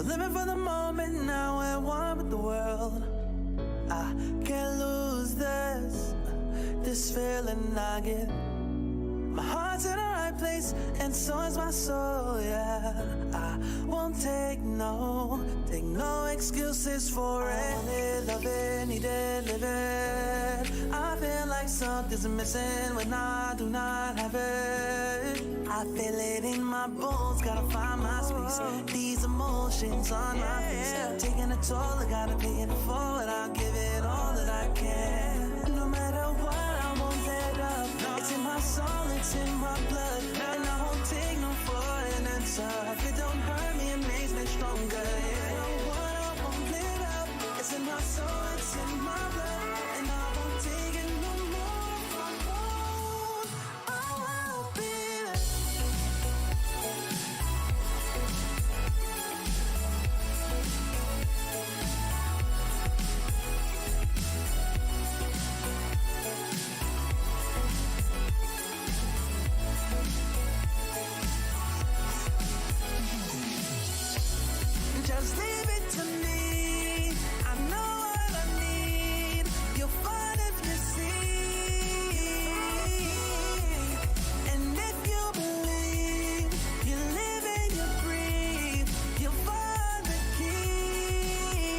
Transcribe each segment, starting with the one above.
living for the moment, now we're one with the world. I can't lose this feeling I get. My heart's in the right place, and so is my soul, yeah. I won't take no excuses for it. I want it, love it, need it, live it. I feel like something's missing when I do not have it. I feel it in my bones, gotta find my space. These emotions on my face, taking a toll, I gotta pay it forward. I'll give it all that I can. No matter what, I won't let up. It's in my soul, it's in my blood, and I won't take no for an answer. If it don't hurt me, it makes me stronger. Yeah. What I won't let up. It's in my soul, it's in my blood, and I won't take it no more. I won't be there. Just leave it to me. I know what I need. You'll find if you see. And if you believe, you live and you breathe, you'll find the key.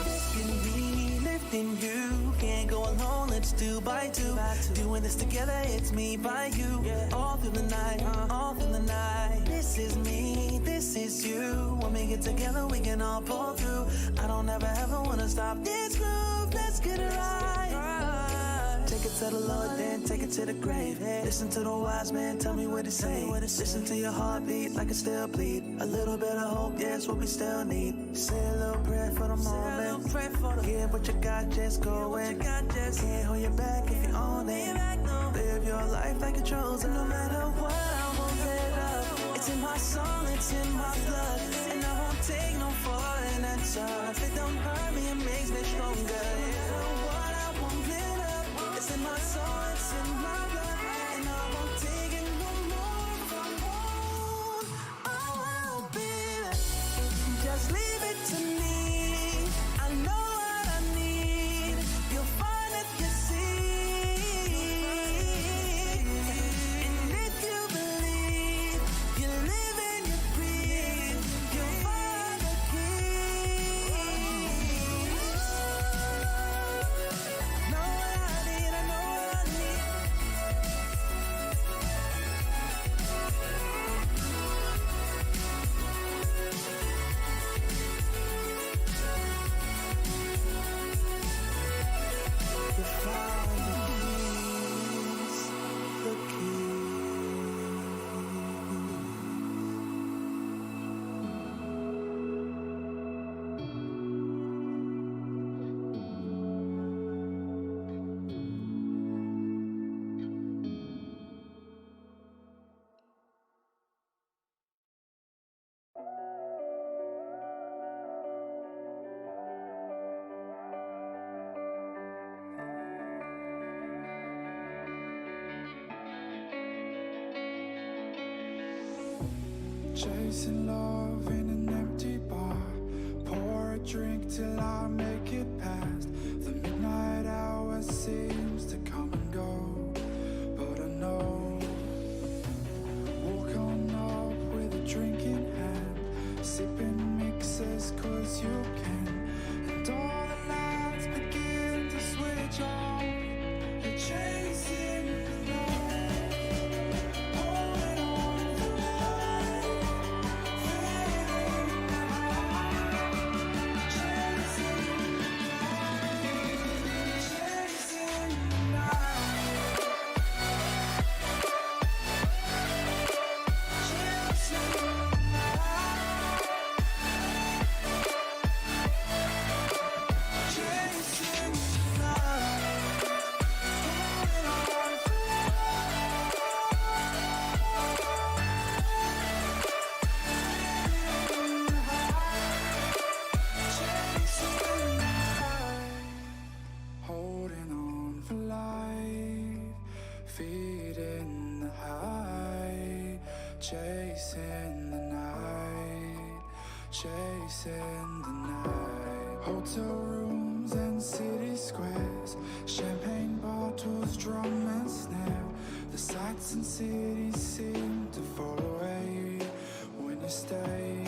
Lifting me, lifting you. Can't go alone, let's do by two. Doing this together, it's me by you. All through the night, all through the night. This is me, this is you. When we get together, we can all pull through. I don't ever wanna stop this groove. Let's get it right. Take it to the Lord, then take it to the grave. Listen to the wise man, tell me what to say. Listen to your heartbeat like it still bleed. A little bit of hope, yes, what we still need. Say a little prayer for the moment. Give what you got, just go in. Can't hold you back if you own it. Live your life like you're chosen. No matter what, I won't let up. It's in my soul, it's in my blood, and I won't take no for an answer. If it don't hurt me, it makes me stronger. Yeah. What I won't let up. It's in my soul, it's in my blood, and I won't take it no more. I won't be there. Just leave it to me. I know what I need. You'll find if you see. And if you believe, you live and you breathe, you'll find the key. Know what I need, I know what I need. You find the key. Chasing love in an empty bar. Pour a drink till I make it past. The midnight hour seems to come and go, but I know. Walk on up with a drink in hand, sipping mixers cause you can. And all the lights begin to switch off. You're chasing the night, holding on for life. Holding on for life, feeding the high, chasing the night, chasing the night. Hotel rooms and city squares, champagne bottles, drum and snare. The sights and cities seem to fall away when you stay.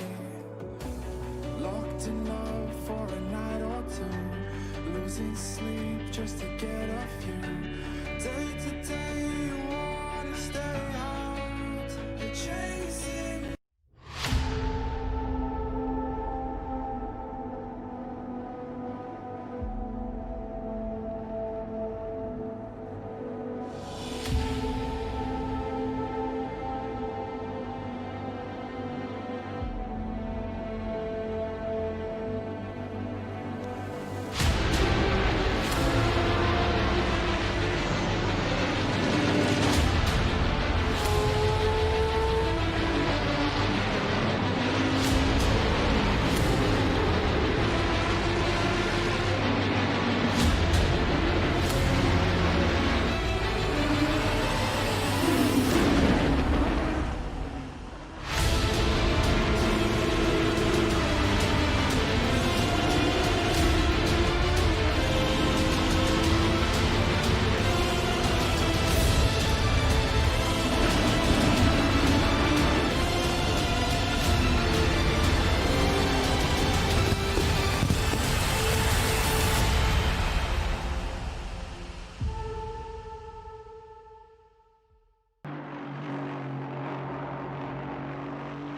Locked in love for a night or two, losing sleep just to get off you. Day to day you wanna stay out, you're chasing.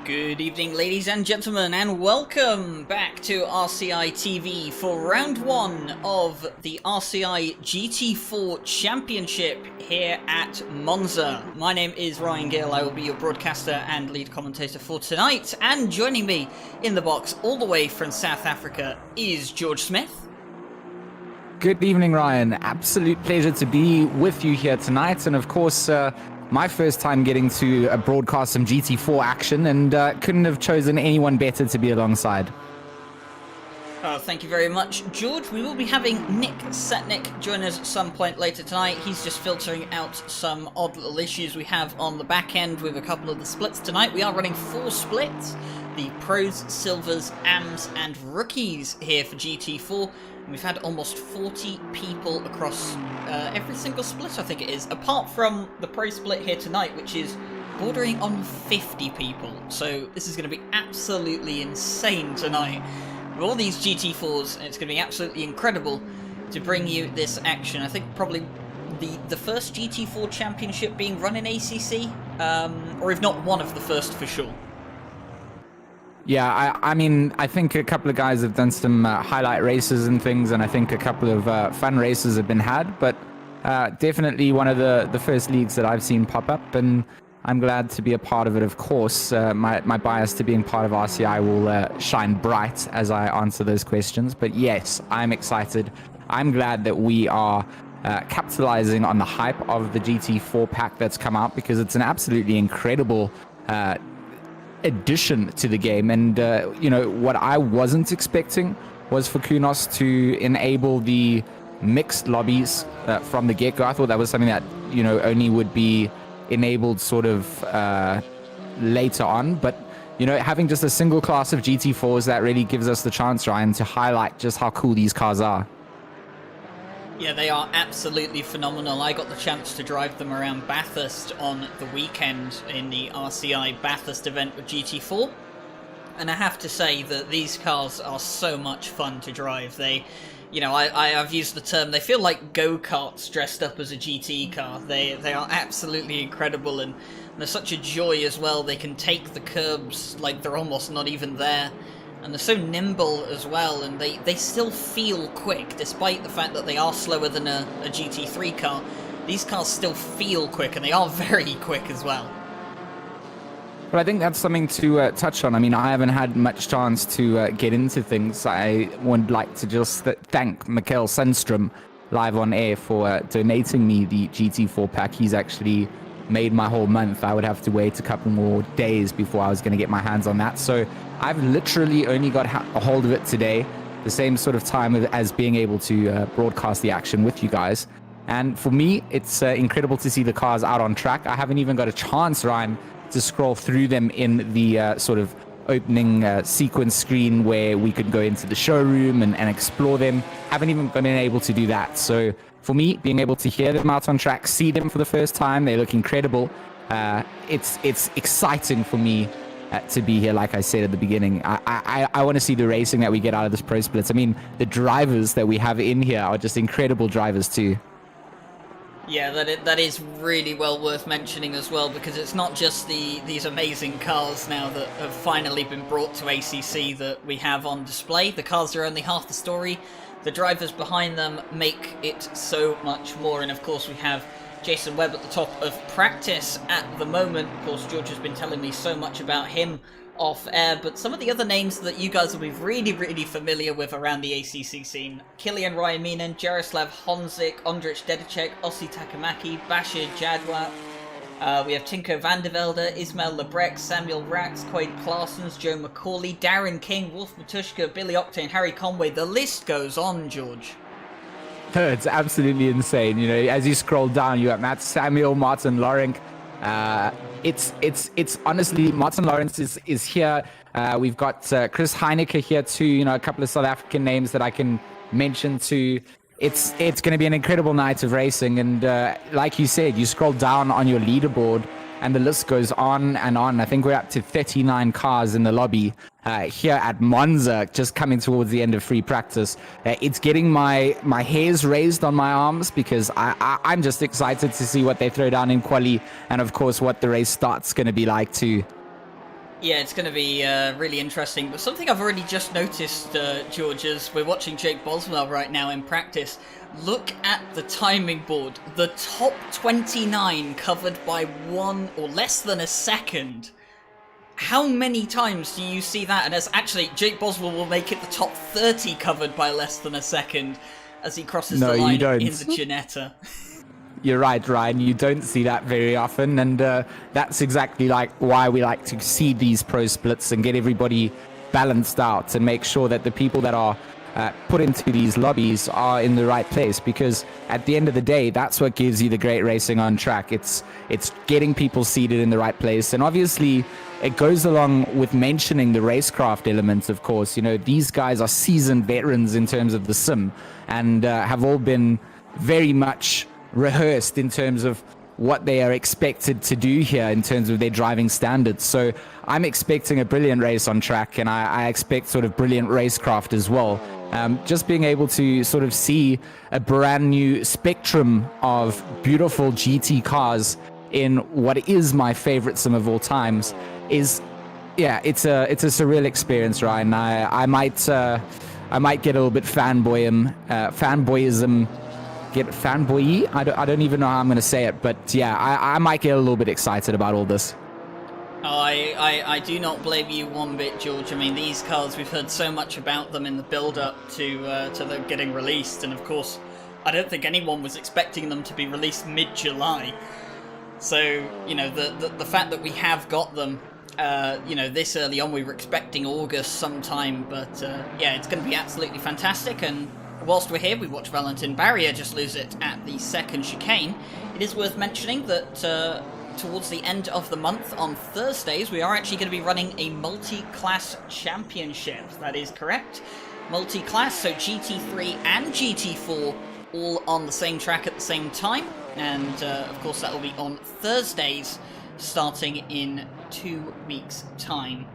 Good evening, ladies and gentlemen, and welcome back to RCI TV for round one of the RCI GT4 Championship here at Monza. My name is Ryan Gill. I will be your broadcaster and lead commentator for tonight, and joining me in the box all the way from South Africa is George Smith. Good evening, Ryan. Absolute pleasure to be with you here tonight, and of course, my first time getting to broadcast some GT4 action, and couldn't have chosen anyone better to be alongside. Thank you very much, George. We will be having Nick Setnick join us at some point later tonight. He's just filtering out some odd little issues we have on the back end with a couple of the splits tonight. We are running 4 splits, the Pros, Silvers, AMs, and Rookies here for GT4. And we've had almost 40 people across every single split, I think it is, apart from the Pro split here tonight, which is bordering on 50 people. So this is going to be absolutely insane tonight. With all these GT4s, and it's going to be absolutely incredible to bring you this action. I think probably the first GT4 championship being run in ACC, or if not one of the first for sure. Yeah, I mean, I think a couple of guys have done some highlight races and things, and I think a couple of fun races have been had, but definitely one of the first leagues that I've seen pop up, and I'm glad to be a part of it, of course. My bias to being part of RCI will shine bright as I answer those questions, but yes, I'm excited. I'm glad that we are capitalizing on the hype of the GT4 pack that's come out, because it's an absolutely incredible addition to the game. And you know, what I wasn't expecting was for Kunos to enable the mixed lobbies from the get-go. I thought that was something that, you know, only would be enabled sort of later on, but you know, having just a single class of GT4s, that really gives us the chance, Ryan, to highlight just how cool these cars are. Yeah, they are absolutely phenomenal. I got the chance to drive them around Bathurst on the weekend in the RCI Bathurst event with GT4. And I have to say that these cars are so much fun to drive. They, you know, I've used the term, they feel like go-karts dressed up as a GT car. They are absolutely incredible, and they're such a joy as well. They can take the curbs like they're almost not even there. And they're so nimble as well, and they still feel quick, despite the fact that they are slower than a GT3 car. These cars still feel quick, and they are very quick as well. But I think that's something to touch on. I mean, I haven't had much chance to get into things. I would like to just thank Mikael Sundström live on air for donating me the GT4 pack. He's actually made my whole month. I would have to wait a couple more days before I was going to get my hands on that. So I've literally only got a hold of it today, the same sort of time as being able to broadcast the action with you guys. And for me, it's incredible to see the cars out on track. I haven't even got a chance, Ryan, to scroll through them in the sort of opening sequence screen where we could go into the showroom and explore them. Haven't even been able to do that. So for me, being able to hear them out on track, see them for the first time, they look incredible. It's exciting for me to be here. Like I said at the beginning, I want to see the racing that we get out of this Pro Splits. I mean, the drivers that we have in here are just incredible drivers too. Yeah, that is really well worth mentioning as well, because it's not just these amazing cars now that have finally been brought to ACC that we have on display. The cars are only half the story. The drivers behind them make it so much more, and of course we have Jason Webb at the top of practice at the moment. Of course, George has been telling me so much about him off air, but some of the other names that you guys will be really, really familiar with around the ACC scene: Kilian Ryaminen, Jaroslav Honzik, Ondrej Dedicek, Ossi Takamaki, Bashir Jadwa. We have Tinko van der Velde, Ismail Lebrecht, Samuel Rax, Quade Claessens, Joe McCauley, Darren King, Wolf Matushka, Billy Octane, Harry Conway. The list goes on, George. It's absolutely insane. You know, as you scroll down, you have Matt Samuel, Martin Lorink. It's honestly, Martin Lawrence is here. We've got Chris Heineke here too. You know, a couple of South African names that I can mention too. It's going to be an incredible night of racing, and like you said, you scroll down on your leaderboard, and the list goes on and on. I think we're up to 39 cars in the lobby here at Monza, just coming towards the end of free practice. It's getting my hairs raised on my arms, because I'm just excited to see what they throw down in quali, and of course what the race start's going to be like too. Yeah, it's going to be really interesting. But something I've already just noticed, George, as we're watching Jake Boswell right now in practice. Look at the timing board. The top 29 covered by 1 or less than a second. How many times do you see that? And as actually, Jake Boswell will make it the top 30 covered by less than a second as he crosses the line in the Ginetta. You're right, Ryan. You don't see that very often, and that's exactly like why we like to see these pro splits and get everybody balanced out and make sure that the people that are put into these lobbies are in the right place, because at the end of the day, that's what gives you the great racing on track. It's getting people seated in the right place, and obviously it goes along with mentioning the racecraft elements. Of course, you know, these guys are seasoned veterans in terms of the sim, and have all been very much rehearsed in terms of what they are expected to do here in terms of their driving standards. So I'm expecting a brilliant race on track, and I expect sort of brilliant racecraft as well. Just being able to sort of see a brand new spectrum of beautiful GT cars in what is my favorite sim of all times is, yeah, it's a surreal experience, Ryan. I might get a little bit fanboyism. Get fanboy-y? I don't even know how I'm going to say it, but yeah, I might get a little bit excited about all this. I do not blame you one bit, George. I mean, these cars, we've heard so much about them in the build-up to them getting released, and of course, I don't think anyone was expecting them to be released mid-July. So, you know, the fact that we have got them, you know, this early on, we were expecting August sometime, but yeah, it's going to be absolutely fantastic. And whilst we're here, we watched Valentin Barrier just lose it at the second chicane. It is worth mentioning that towards the end of the month, on Thursdays, we are actually going to be running a multi-class championship. That is correct. Multi-class, so GT3 and GT4 all on the same track at the same time. And, of course, that will be on Thursdays, starting in 2 weeks' time.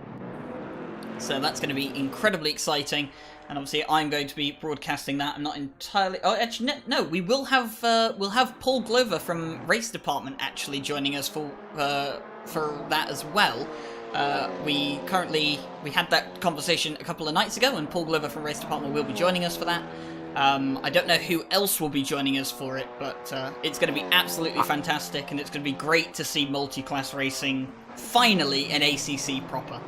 So that's going to be incredibly exciting. And obviously, I'm going to be broadcasting that. I'm not entirely. Oh, actually, no. We will have Paul Glover from Race Department actually joining us for that as well. We had that conversation a couple of nights ago, and Paul Glover from Race Department will be joining us for that. I don't know who else will be joining us for it, but it's going to be absolutely fantastic, and it's going to be great to see multi-class racing finally in ACC proper.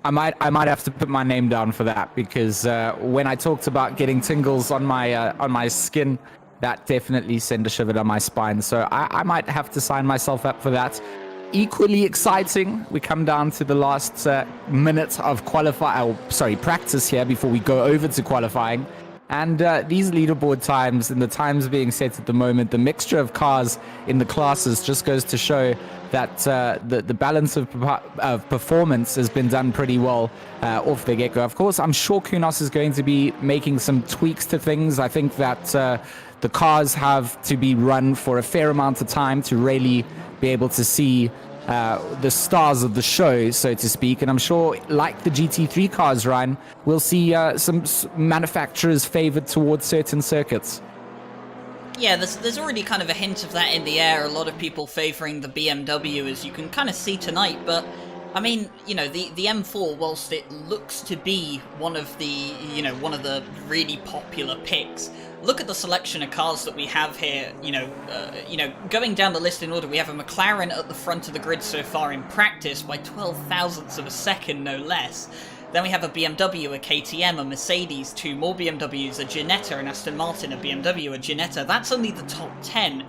I might have to put my name down for that, because when I talked about getting tingles on my skin, that definitely sent a shiver down my spine. So I might have to sign myself up for that. Equally exciting, we come down to the last minute of practice here before we go over to qualifying. And these leaderboard times and the times being set at the moment, the mixture of cars in the classes just goes to show that the balance of performance has been done pretty well off the get-go. Of course, I'm sure Kunos is going to be making some tweaks to things. I think that the cars have to be run for a fair amount of time to really be able to see the stars of the show, so to speak. And I'm sure, like the GT3 cars, Ryan, we'll see some manufacturers favored towards certain circuits. Yeah, there's already kind of a hint of that in the air. A lot of people favouring the BMW, as you can kind of see tonight. But I mean, you know, the M4, whilst it looks to be one of the really popular picks, look at the selection of cars that we have here. Going down the list in order, we have a McLaren at the front of the grid so far in practice by 12 thousandths of a second, no less. Then we have a BMW, a KTM, a Mercedes, 2 more BMWs, a Ginetta, an Aston Martin, a BMW, a Ginetta. That's only the top 10.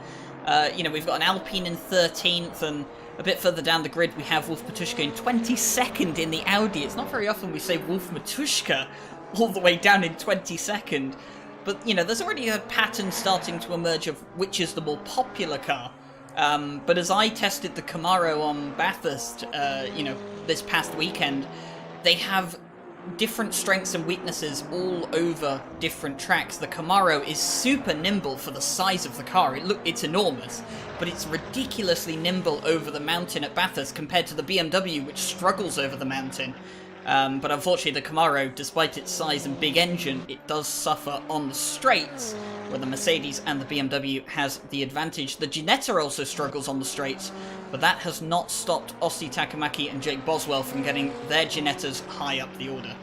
We've got an Alpine in 13th, and a bit further down the grid we have Wolf Matuszka in 22nd in the Audi. It's not very often we say Wolf Matuszka all the way down in 22nd. But, there's already a pattern starting to emerge of which is the more popular car. But as I tested the Camaro on Bathurst, this past weekend, they have different strengths and weaknesses all over different tracks. The Camaro is super nimble for the size of the car. It's enormous, but it's ridiculously nimble over the mountain at Bathurst compared to the BMW, which struggles over the mountain. But unfortunately the Camaro, despite its size and big engine, it does suffer on the straights, where the Mercedes and the BMW has the advantage. The Ginetta also struggles on the straights, but that has not stopped Ossi Takamaki and Jake Boswell from getting their Ginettas high up the order.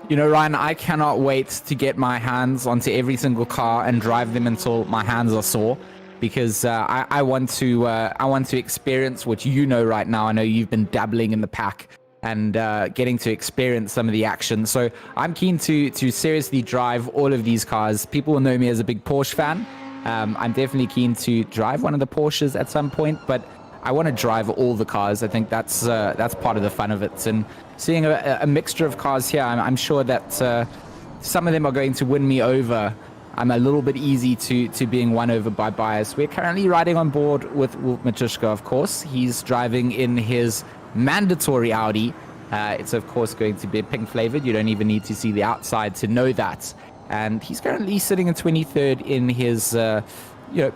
Ryan, I cannot wait to get my hands onto every single car and drive them until my hands are sore, because I want to experience what right now. I know you've been dabbling in the pack and getting to experience some of the action. So I'm keen to seriously drive all of these cars. People will know me as a big Porsche fan. I'm definitely keen to drive one of the Porsches at some point, but I want to drive all the cars. I think that's part of the fun of it. And seeing a mixture of cars here, I'm sure that some of them are going to win me over. I'm a little bit easy to being won over by bias. We're currently riding on board with Wolf Matuszka, of course. He's driving in his mandatory Audi. It's of course going to be pink flavored. You don't even need to see the outside to know that. And he's currently sitting in 23rd in his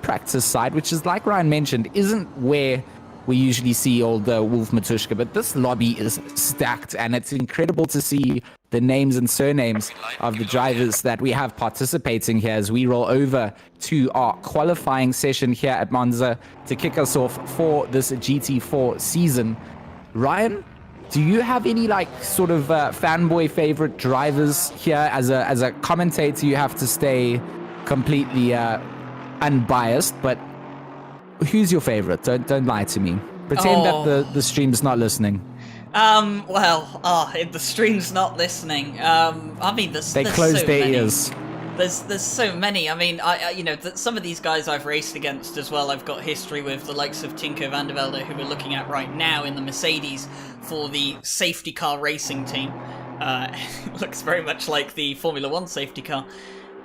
practice side, which is, like Ryan mentioned, isn't where we usually see old Wolf Matuszka, but this lobby is stacked, and it's incredible to see the names and surnames of the drivers that we have participating here as we roll over to our qualifying session here at Monza to kick us off for this GT4 season. Ryan, do you have any sort of fanboy favorite drivers here? As a commentator, you have to stay completely unbiased, but who's your favorite? Don't lie to me. Pretend that the stream's not listening. If the stream's not listening, they close their ears. There's so many. I mean, some of these guys I've raced against as well. I've got history with the likes of Tinko van der Velde, who we're looking at right now in the Mercedes for the safety car racing team. It looks very much like the Formula 1 safety car.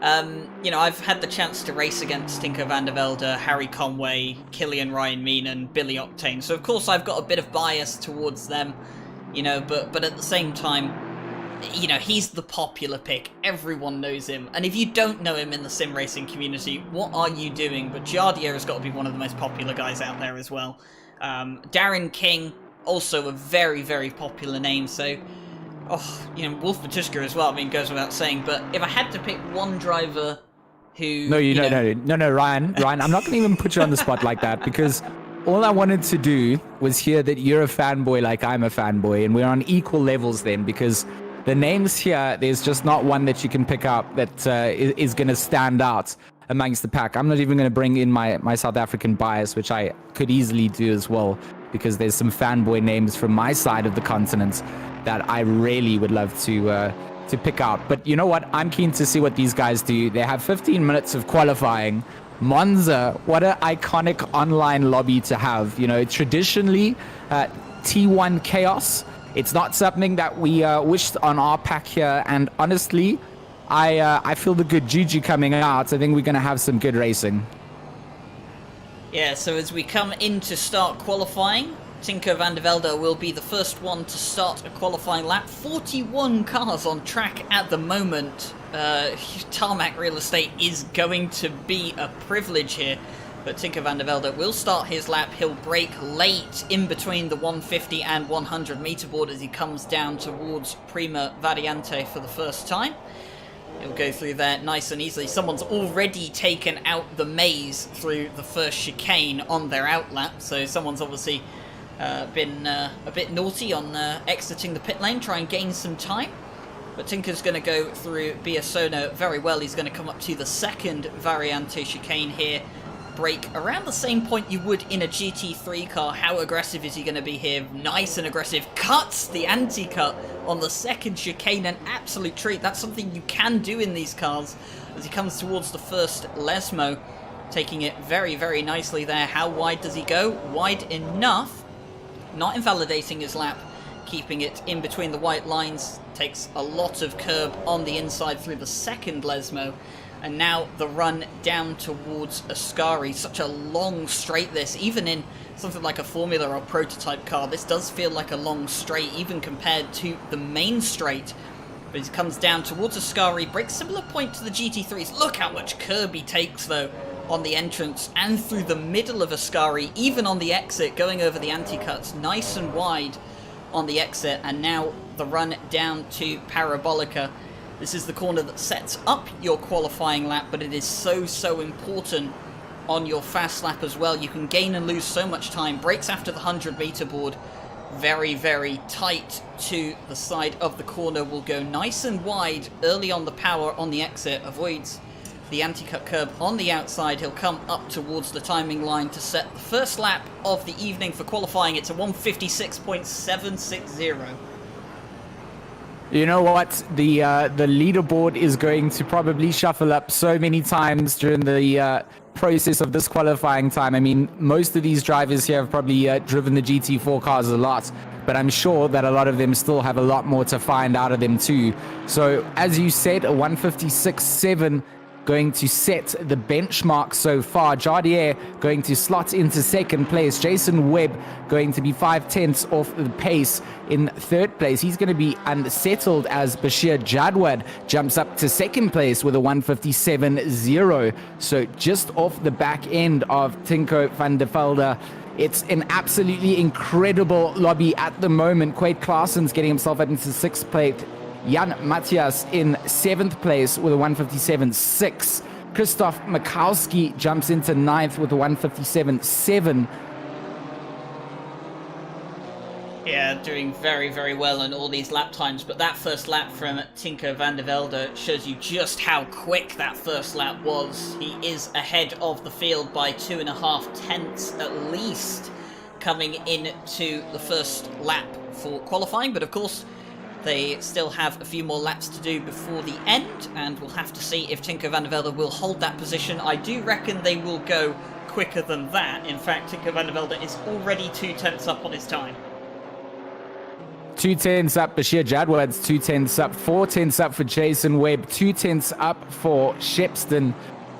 I've had the chance to race against Tinko van der Velde, Harry Conway, Killian Ryan Meenan, Billy Octane. So of course I've got a bit of bias towards them, but at the same time, he's the popular pick. Everyone knows him. And if you don't know him in the sim racing community, what are you doing? But Giardia has got to be one of the most popular guys out there as well. Darren King, also a very, very popular name. So, Wolf Matuszka as well, goes without saying. But if I had to pick one driver who... No, Ryan, I'm not going to even put you on the spot like that, because all I wanted to do was hear that you're a fanboy like I'm a fanboy, and we're on equal levels then, because the names here, there's just not one that you can pick up that is going to stand out amongst the pack. I'm not even going to bring in my South African bias, which I could easily do as well, because there's some fanboy names from my side of the continent that I really would love to pick out. But you know what? I'm keen to see what these guys do. They have 15 minutes of qualifying. Monza, what an iconic online lobby to have. Traditionally, T1 chaos. It's not something that we wished on our pack here, and honestly, I feel the good juju coming out. I think we're going to have some good racing. Yeah, so as we come in to start qualifying, Tinko van der Velde will be the first one to start a qualifying lap. 41 cars on track at the moment. Tarmac real estate is going to be a privilege here. But Tinko van der Velde will start his lap. He'll brake late in between the 150 and 100 meter board as he comes down towards Prima Variante for the first time. He'll go through there nice and easily. Someone's already taken out the maze through the first chicane on their outlap, so someone's obviously been a bit naughty on exiting the pit lane, try and gain some time. But Tinker's going to go through Biasono very well. He's going to come up to the second Variante chicane here. Brake around the same point you would in a GT3 car. How aggressive is he going to be here? Nice and aggressive. Cuts the anti-cut on the second chicane. An absolute treat. That's something you can do in these cars. As he comes towards the first Lesmo, taking it very, very nicely there. How wide does he go? Wide enough. Not invalidating his lap. Keeping it in between the white lines. Takes a lot of curb on the inside through the second Lesmo. And now the run down towards Ascari. Such a long straight this. Even in something like a Formula or prototype car, this does feel like a long straight, even compared to the main straight. But he comes down towards Ascari. Breaks similar point to the GT3s. Look how much curb he takes, though, on the entrance and through the middle of Ascari. Even on the exit, going over the anti-cuts. Nice and wide on the exit. And now the run down to Parabolica. This is the corner that sets up your qualifying lap, but it is so important on your fast lap as well. You can gain and lose so much time. Brakes after the 100 meter board. Very, very tight to the side of the corner. Will go nice and wide early on the power on the exit. Avoids the anti-cut curb on the outside. He'll come up towards the timing line to set the first lap of the evening for qualifying. It's a 156.760. You know what? The leaderboard is going to probably shuffle up so many times during the process of this qualifying time. I mean, most of these drivers here have probably driven the GT4 cars a lot, but I'm sure that a lot of them still have a lot more to find out of them too. So, as you said, a 156.7 going to set the benchmark so far. Jardier going to slot into second place. Jason Webb going to be 5/10 off the pace in third place. He's going to be unsettled as Bashir Jadwad jumps up to second place with a 157.0. So just off the back end of Tinko van der Velde. It's an absolutely incredible lobby at the moment. Quade Claessen's getting himself up into sixth place. Jan Matthias in 7th place with a 157.6. Christoph Makowski jumps into 9th with a 157.7. Yeah, doing very, very well in all these lap times, but that first lap from Tinko van der Velde shows you just how quick that first lap was. He is ahead of the field by 2.5 tenths at least coming into the first lap for qualifying, but of course they still have a few more laps to do before the end, and we'll have to see if Tinko van der Velde will hold that position. I do reckon they will go quicker than that. In fact, Tinko van der Velde is already 2 tenths up on his time. 2 tenths up Bashir Jadwad's 2 tenths up, 4 tenths up for Jason Webb, 2 tenths up for Shepston.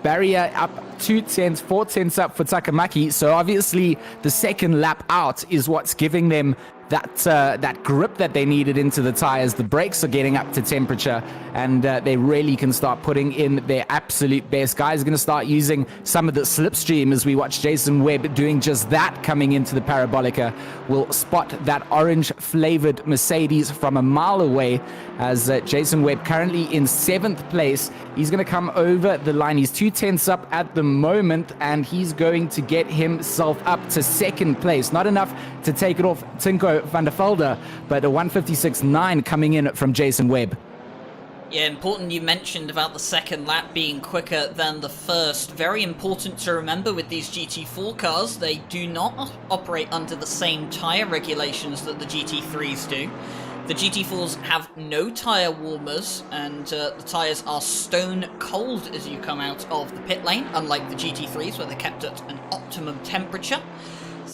Barrier up 2 tenths, 4 tenths up for Takamaki. So obviously the second lap out is what's giving them that grip that they needed into the tires. The brakes are getting up to temperature, and they really can start putting in their absolute best. Guys are going to start using some of the slipstream as we watch Jason Webb doing just that coming into the Parabolica. We'll spot that orange flavored Mercedes from a mile away as Jason Webb currently in 7th place. He's going to come over the line. He's 2 tenths up at the moment, and he's going to get himself up to 2nd place. Not enough to take it off Tinko van der Velde, but a 156.9 coming in from Jason Webb. Yeah, important you mentioned about the second lap being quicker than the first. Very important to remember with these GT4 cars, they do not operate under the same tyre regulations that the GT3s do. The GT4s have no tyre warmers, and the tyres are stone cold as you come out of the pit lane, unlike the GT3s where they're kept at an optimum temperature.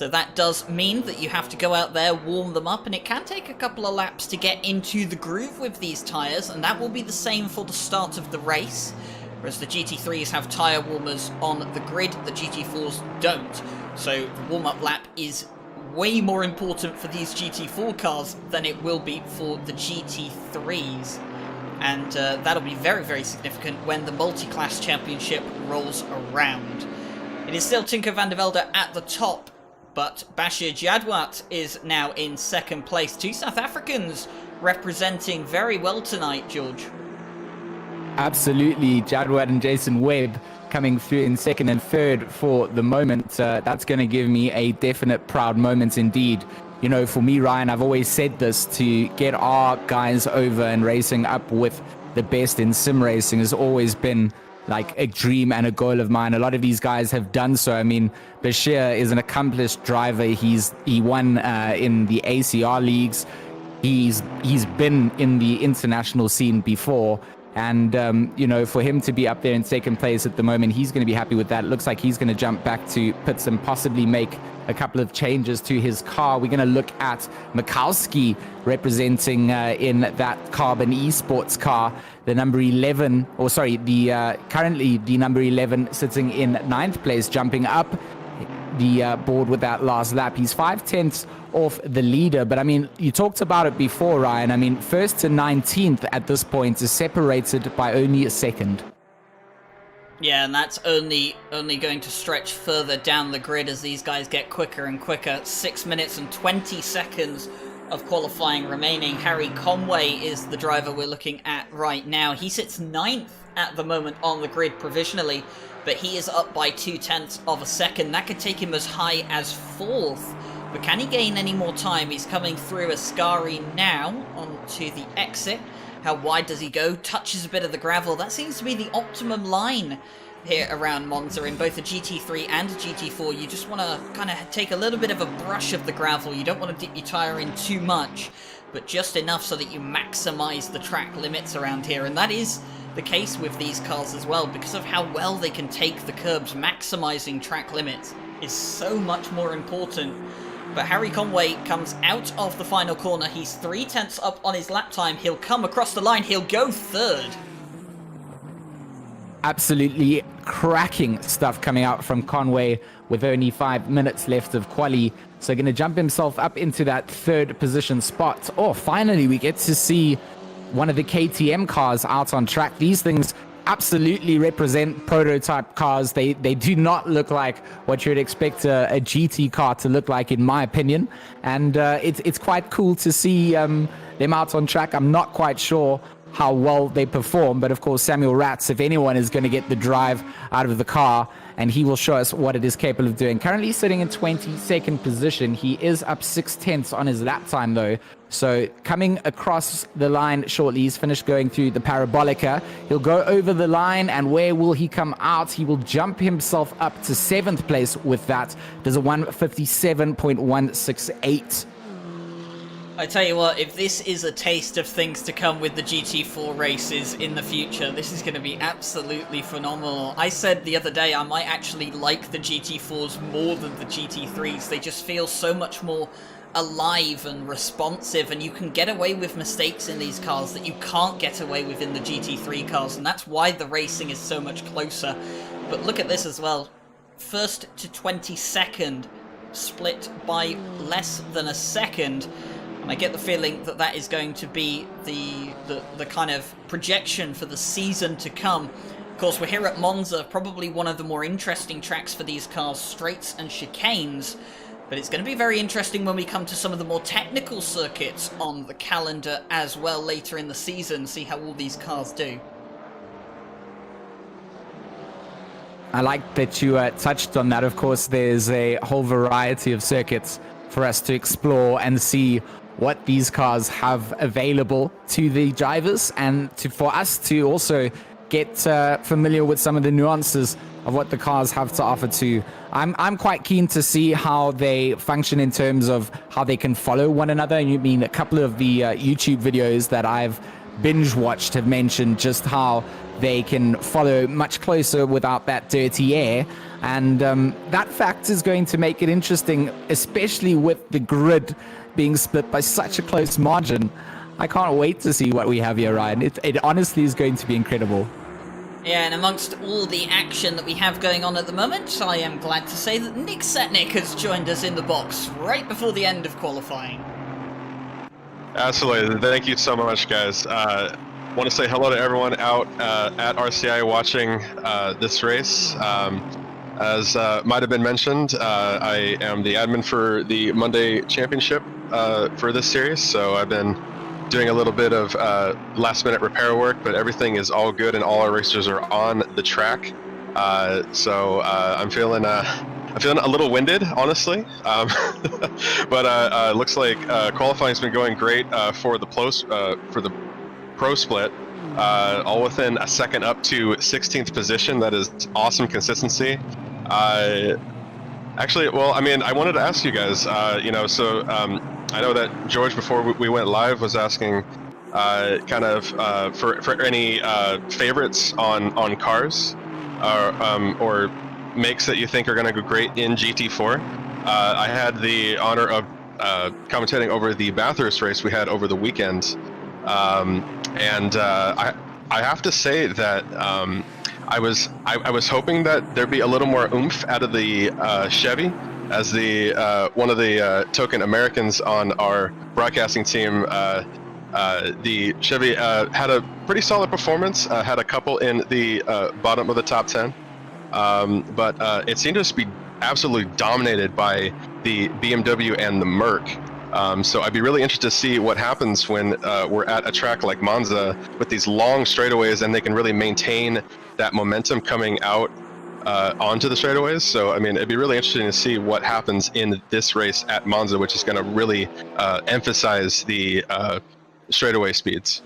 So that does mean that you have to go out there, warm them up, and it can take a couple of laps to get into the groove with these tyres, and that will be the same for the start of the race. Whereas the GT3s have tyre warmers on the grid, the GT4s don't. So the warm-up lap is way more important for these GT4 cars than it will be for the GT3s. And that'll be very, very significant when the multi-class championship rolls around. It is still Tinko van der Velde at the top, but Bashir Jadwat is now in second place. Two South Africans representing very well tonight, George. Absolutely, Jadwat and Jason Webb coming through in second and third for the moment. That's going to give me a definite proud moment indeed. You know, for me, Ryan, I've always said this, to get our guys over and racing up with the best in sim racing has always been like a dream and a goal of mine. A lot of these guys have done so. I mean, Bashir is an accomplished driver. He won in the ACR leagues. He's been in the international scene before. And, you know, for him to be up there in second place at the moment, he's going to be happy with that. It looks like he's going to jump back to pits and possibly make a couple of changes to his car. We're going to look at Mikowski representing in that Carbon Esports car. The number 11, or sorry, currently the number 11 sitting in 9th place, jumping up the board with that last lap. He's 5/10 off the leader, but I mean, you talked about it before, Ryan. I mean, 1st to 19th at this point is separated by only a second. Yeah, and that's only going to stretch further down the grid as these guys get quicker and quicker. 6 minutes and 20 seconds of qualifying remaining. Harry Conway is the driver we're looking at right now. He sits 9th at the moment on the grid provisionally, but he is up by 0.2 of a second. That could take him as high as 4th. But can he gain any more time? He's coming through Ascari now onto the exit. How wide does he go? Touches a bit of the gravel. That seems to be the optimum line here around Monza. In both the GT3 and GT4, you just want to kind of take a little bit of a brush of the gravel. You don't want to dip your tyre in too much, but just enough so that you maximize the track limits around here. And that is the case with these cars as well, because of how well they can take the curbs. Maximizing track limits is so much more important. But Harry Conway comes out of the final corner. He's 0.3 up on his lap time. He'll come across the line. He'll go 3rd. Absolutely cracking stuff coming out from Conway with only 5 minutes left of quali. So going to jump himself up into that 3rd position spot. Oh, finally we get to see one of the KTM cars out on track. These things absolutely represent prototype cars. They do not look like what you'd expect a GT car to look like, in my opinion. And it's quite cool to see them out on track. I'm not quite sure how well they perform, but of course Samuel Ratz, if anyone, is going to get the drive out of the car, and he will show us what it is capable of doing. Currently sitting in 22nd position. He is up 0.6 on his lap time though. So coming across the line shortly, he's finished going through the Parabolica. He'll go over the line, and where will he come out? He will jump himself up to 7th place with that. There's a 157.168. I tell you what, if this is a taste of things to come with the GT4 races in the future, this is going to be absolutely phenomenal. I said the other day I might actually like the GT4s more than the GT3s. They just feel so much more alive and responsive, and you can get away with mistakes in these cars that you can't get away with in the GT3 cars, and that's why the racing is so much closer. But look at this as well. 1st to 22nd, split by less than a second. And I get the feeling that that is going to be the kind of projection for the season to come. Of course, we're here at Monza, probably one of the more interesting tracks for these cars, straights and chicanes. But it's going to be very interesting when we come to some of the more technical circuits on the calendar as well later in the season, see how all these cars do. I like that you touched on that. Of course, there's a whole variety of circuits for us to explore and see what these cars have available to the drivers, and for us to also get familiar with some of the nuances of what the cars have to offer too. I'm quite keen to see how they function in terms of how they can follow one another. And you mean a couple of the YouTube videos that I've binge watched have mentioned just how they can follow much closer without that dirty air. And that fact is going to make it interesting, especially with the grid being split by such a close margin. I can't wait to see what we have here, Ryan. It honestly is going to be incredible. Yeah, and amongst all the action that we have going on at the moment, I am glad to say that Nick Setnick has joined us in the box right before the end of qualifying. Absolutely. Thank you so much, guys. Want to say hello to everyone out at RCI watching this race. As might have been mentioned, I am the admin for the Monday Championship for this series, so I've been doing a little bit of last-minute repair work, but everything is all good and all our racers are on the track. So I'm feeling a little winded, honestly, but looks like qualifying's been going great for the pro split. All within a second up to 16th position. That is awesome consistency. Actually, well, I mean, I wanted to ask you guys, I know that George, before we went live, was asking kind of for any favorites on cars or makes that you think are going to go great in GT4. I had the honor of commentating over the Bathurst race we had over the weekend, and I have to say that I was hoping that there'd be a little more oomph out of the Chevy, as the one of the token Americans on our broadcasting team. The Chevy had a pretty solid performance, had a couple in the bottom of the top 10, but it seemed to just be absolutely dominated by the BMW and the Merc. So I'd be really interested to see what happens when we're at a track like Monza with these long straightaways and they can really maintain that momentum coming out onto the straightaways. So, I mean, it'd be really interesting to see what happens in this race at Monza, which is going to really emphasize the straightaway speeds.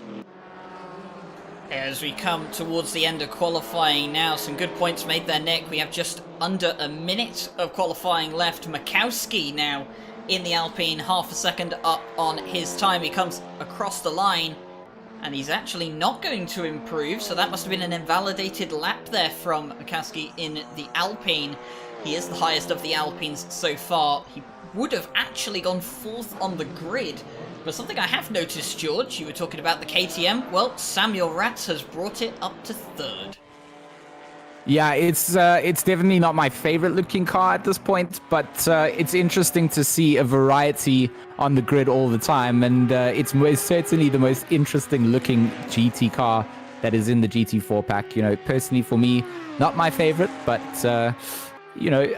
As we come towards the end of qualifying now, some good points made there, Nick. We have just under a minute of qualifying left. Makowski now in the Alpine, half a second up on his time. He comes across the line, and he's actually not going to improve, so that must have been an invalidated lap there from Makowski in the Alpine. He is the highest of the Alpines so far. He would have actually gone fourth on the grid. But something I have noticed, George, you were talking about the KTM. Well, Samuel Ratz has brought it up to third. Yeah, it's definitely not my favorite looking car at this point, but it's interesting to see a variety on the grid all the time, and it's most certainly the most interesting looking GT car that is in the GT4 pack. You know, personally for me, not my favorite, but you know,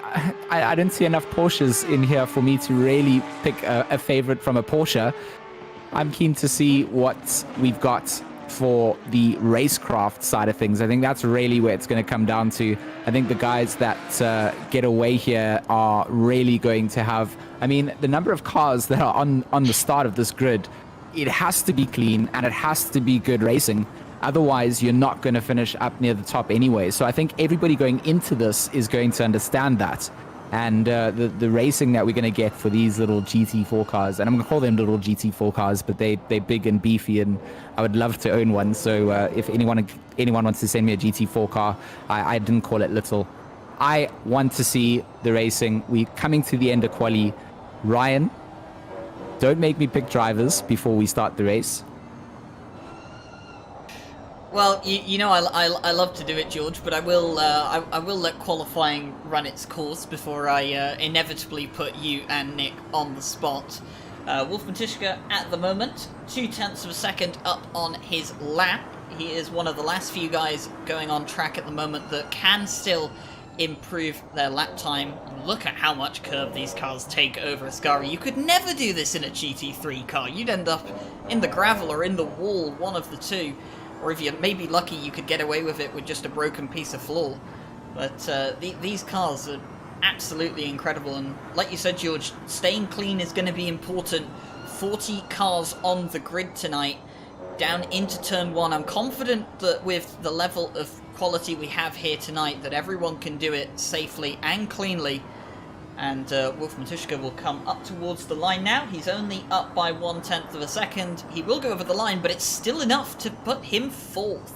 I don't see enough Porsches in here for me to really pick a favorite from a Porsche. I'm keen to see what we've got for the racecraft side of things. I think that's really where it's going to come down to. I think the guys that get away here are really going to have, I mean, the number of cars that are on the start of this grid, it has to be clean and it has to be good racing. Otherwise, you're not going to finish up near the top anyway. So I think everybody going into this is going to understand that. And the racing that we're going to get for these little GT4 cars, and I'm going to call them little GT4 cars, but they're big and beefy, and I would love to own one. So if anyone wants to send me a GT4 car, I didn't call it little. I want to see the racing. We're coming to the end of quali. Ryan, don't make me pick drivers before we start the race. Well, you know I love to do it, George, but I will let qualifying run its course before I inevitably put you and Nick on the spot. Wolf Matishka at the moment, 0.2 of a second up on his lap. He is one of the last few guys going on track at the moment that can still improve their lap time. Look at how much curve these cars take over Ascari. You could never do this in a GT3 car. You'd end up in the gravel or in the wall, one of the two. Or if you're maybe lucky, you could get away with it with just a broken piece of floor. But these cars are absolutely incredible. And like you said, George, staying clean is going to be important. 40 cars on the grid tonight, down into turn 1. I'm confident that with the level of quality we have here tonight, that everyone can do it safely and cleanly. And Wolf Matishka will come up towards the line now. He's only up by 0.1 of a second. He will go over the line, but it's still enough to put him fourth.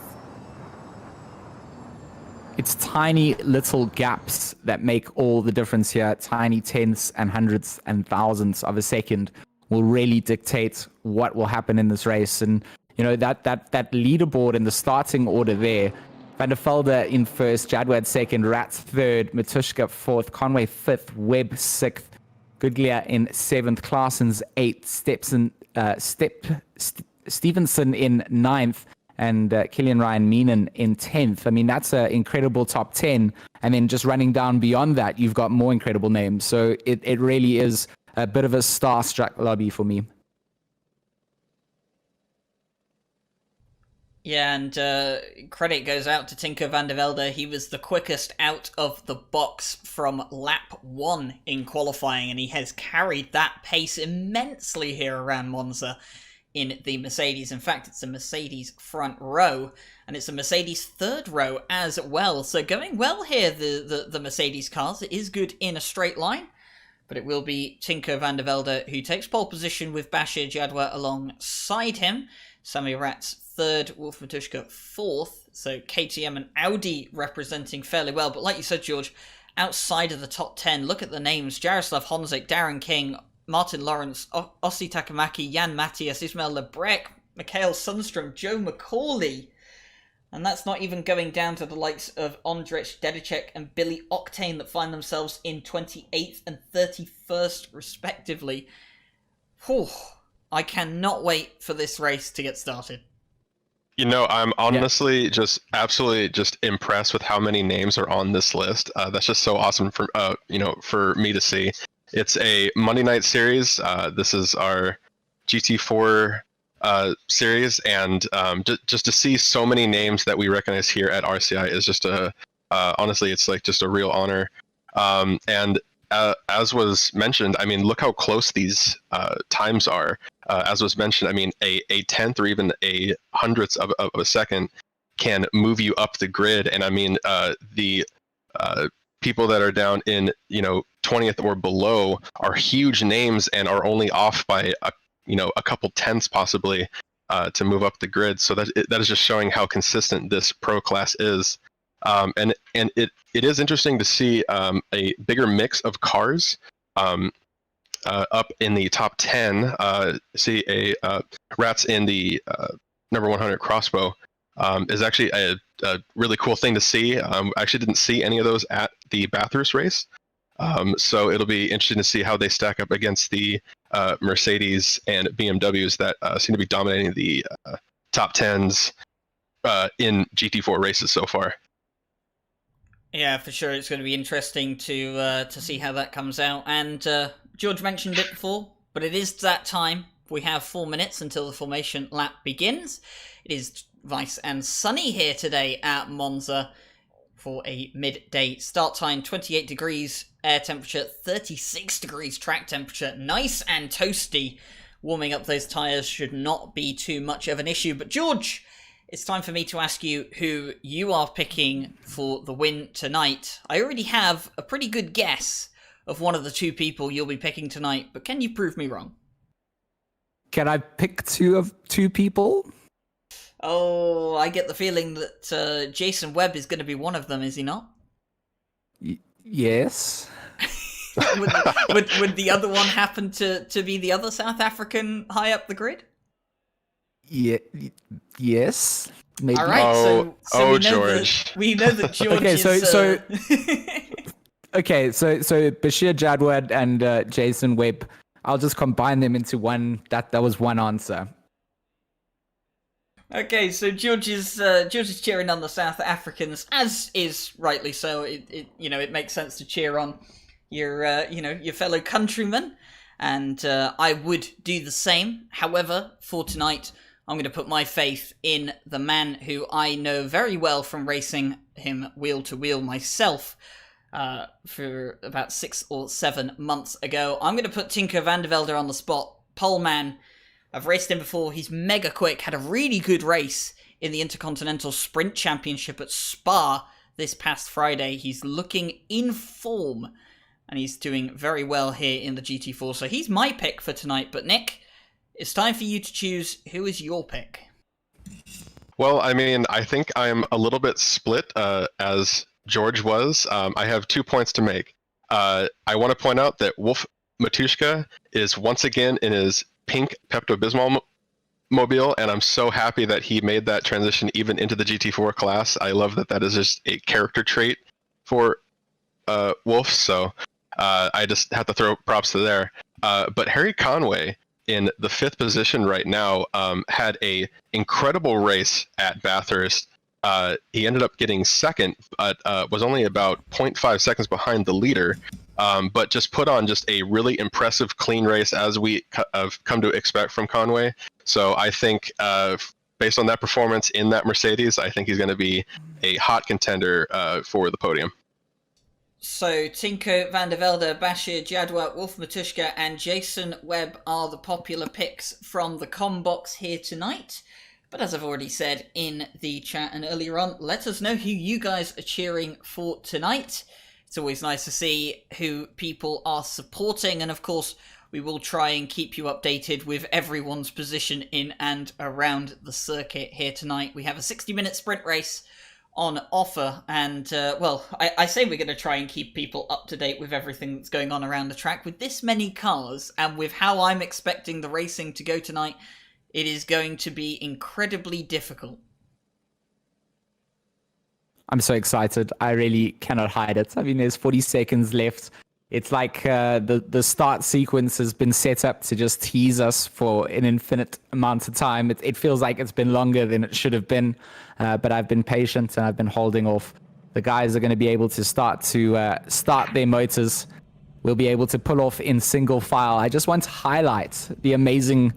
it's tiny little gaps that make all the difference here. Tiny tenths and hundredths and thousandths of a second will really dictate what will happen in this race. And you know, that leaderboard in the starting order there, Van der Velde in first, Jadwad second, Rats third, Matushka fourth, Conway fifth, Webb sixth, Goodlia in seventh, Claassens eighth, Stevenson in ninth, and Killian Ryan Meenan in 10th. I mean, that's an incredible top 10. And then just running down beyond that, you've got more incredible names. So it really is a bit of a starstruck lobby for me. Yeah, and credit goes out to Tinko van der Velde. He was the quickest out of the box from lap 1 in qualifying, and he has carried that pace immensely here around Monza in the Mercedes. In fact, it's a Mercedes front row, and it's a Mercedes third row as well. So going well here, the Mercedes cars. It is good in a straight line, but it will be Tinko van der Velde who takes pole position with Bashir Jadwa alongside him. Sami Ratz third, Wolf Matushka fourth. So KTM and Audi representing fairly well. But like you said, George, outside of the top 10, look at the names. Jaroslav Honzik, Darren King, Martin Lawrence, Ossi Takamaki, Jan Matthias, Ismail Lebrec, Mikhail Sundstrom, Joe McCauley. And that's not even going down to the likes of Ondrej Dedicek and Billy Octane that find themselves in 28th and 31st respectively. Whew. I cannot wait for this race to get started. You know, I'm honestly just absolutely just impressed with how many names are on this list. That's just so awesome for for me to see. It's a Monday night series. This is our GT4 series, and just to see so many names that we recognize here at RCI is just honestly, it's like just a real honor. And as was mentioned, I mean, look how close these times are. As was mentioned, I mean, a tenth or even a hundredth of a second can move you up the grid. And I mean, the people that are down in 20th or below are huge names and are only off by a couple tenths possibly to move up the grid. So that is just showing how consistent this pro class is. And it is interesting to see a bigger mix of cars up in the top 10. See a Rats in the number 100 crossbow is actually a really cool thing to see. I actually didn't see any of those at the Bathurst race. So it'll be interesting to see how they stack up against the Mercedes and BMWs that seem to be dominating the top 10s in GT4 races so far. Yeah, for sure. It's going to be interesting to see how that comes out. And George mentioned it before, but it is that time. We have 4 minutes until the formation lap begins. It is nice and sunny here today at Monza for a midday start time. 28 degrees air temperature, 36 degrees track temperature. Nice and toasty. Warming up those tyres should not be too much of an issue. But George, it's time for me to ask you who you are picking for the win tonight. I already have a pretty good guess of one of the two people you'll be picking tonight, but can you prove me wrong? Can I pick two people? Oh, I get the feeling that Jason Webb is going to be one of them, is he not? Yes. would the other one happen to be the other South African high up the grid? Yeah. Yes. Maybe. All right. So George. We know that George Okay, is. Okay, so Bashir Jadwad and Jason Webb, I'll just combine them into one. That was one answer. Okay, so George is cheering on the South Africans, as is rightly so. It makes sense to cheer on your fellow countrymen, and I would do the same. However, for tonight, I'm going to put my faith in the man who I know very well from racing him wheel to wheel myself for about 6 or 7 months ago. I'm going to put Tinko van der Velde on the spot. Pole man. I've raced him before. He's mega quick. Had a really good race in the Intercontinental Sprint Championship at Spa this past Friday. He's looking in form, and he's doing very well here in the GT4. So he's my pick for tonight. But Nick, it's time for you to choose who is your pick. Well, I mean, I think I'm a little bit split as George was, I have 2 points to make. I want to point out that Wolf Matushka is once again in his pink Pepto-Bismol mobile, and I'm so happy that he made that transition even into the GT4 class. I love that that is just a character trait for Wolf, so I just have to throw props to there. But Harry Conway, in the 5th position right now, had a incredible race at Bathurst. He ended up getting 2nd, but was only about 0.5 seconds behind the leader, but just put on just a really impressive clean race, as we have come to expect from Conway. So I think based on that performance in that Mercedes, I think he's going to be a hot contender for the podium. So Tinko van der Velde, Bashir Jadwa, Wolf Matushka and Jason Webb are the popular picks from the com box here tonight. But as I've already said in the chat and earlier on, let us know who you guys are cheering for tonight. It's always nice to see who people are supporting, and of course we will try and keep you updated with everyone's position in and around the circuit here tonight. We have a 60-minute sprint race on offer, and well, I say we're going to try and keep people up to date with everything that's going on around the track. With this many cars, and with how I'm expecting the racing to go tonight, it is going to be incredibly difficult. I'm so excited. I really cannot hide it. I mean, there's 40 seconds left. It's like the start sequence has been set up to just tease us for an infinite amount of time. It feels like it's been longer than it should have been, but I've been patient and I've been holding off. The guys are going to be able to start their motors. We'll be able to pull off in single file. I just want to highlight the amazing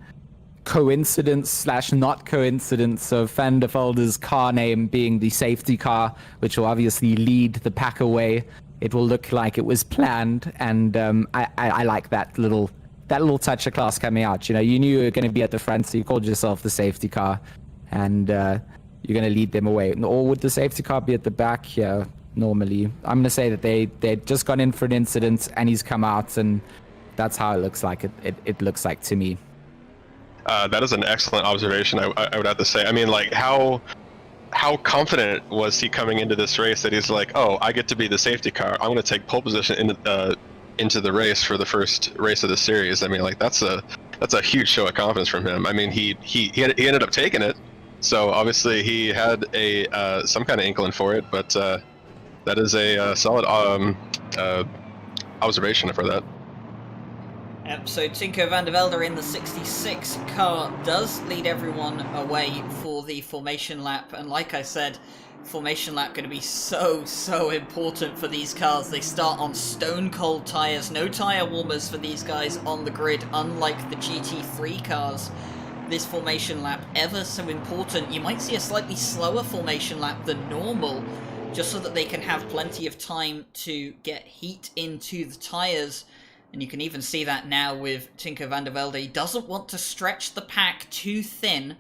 coincidence / not coincidence of Van der Velde's car name being the safety car, which will obviously lead the pack away. It will look like it was planned, and I like that little touch of class coming out. You know, you knew you were going to be at the front, so you called yourself the safety car, and you're going to lead them away. Or would the safety car be at the back? Yeah, normally. I'm going to say that they'd just gone in for an incident, and he's come out, and that's how it looks like. It looks like to me. That is an excellent observation, I would have to say. I mean, like, how confident was he coming into this race that he's like, oh, I get to be the safety car. I'm going to take pole position into the race for the first race of the series. I mean, like, that's a huge show of confidence from him. I mean, he ended up taking it, so obviously he had some kind of inkling for it. But that is a solid observation for that. So Tinko van der Velde in the 66 car does lead everyone away for the formation lap, and like I said, formation lap going to be so important for these cars. They start on stone cold tyres, no tyre warmers for these guys on the grid, unlike the GT3 cars. This formation lap ever so important. You might see a slightly slower formation lap than normal, just so that they can have plenty of time to get heat into the tyres. And you can even see that now with Tinko van der Velde. He doesn't want to stretch the pack too thin.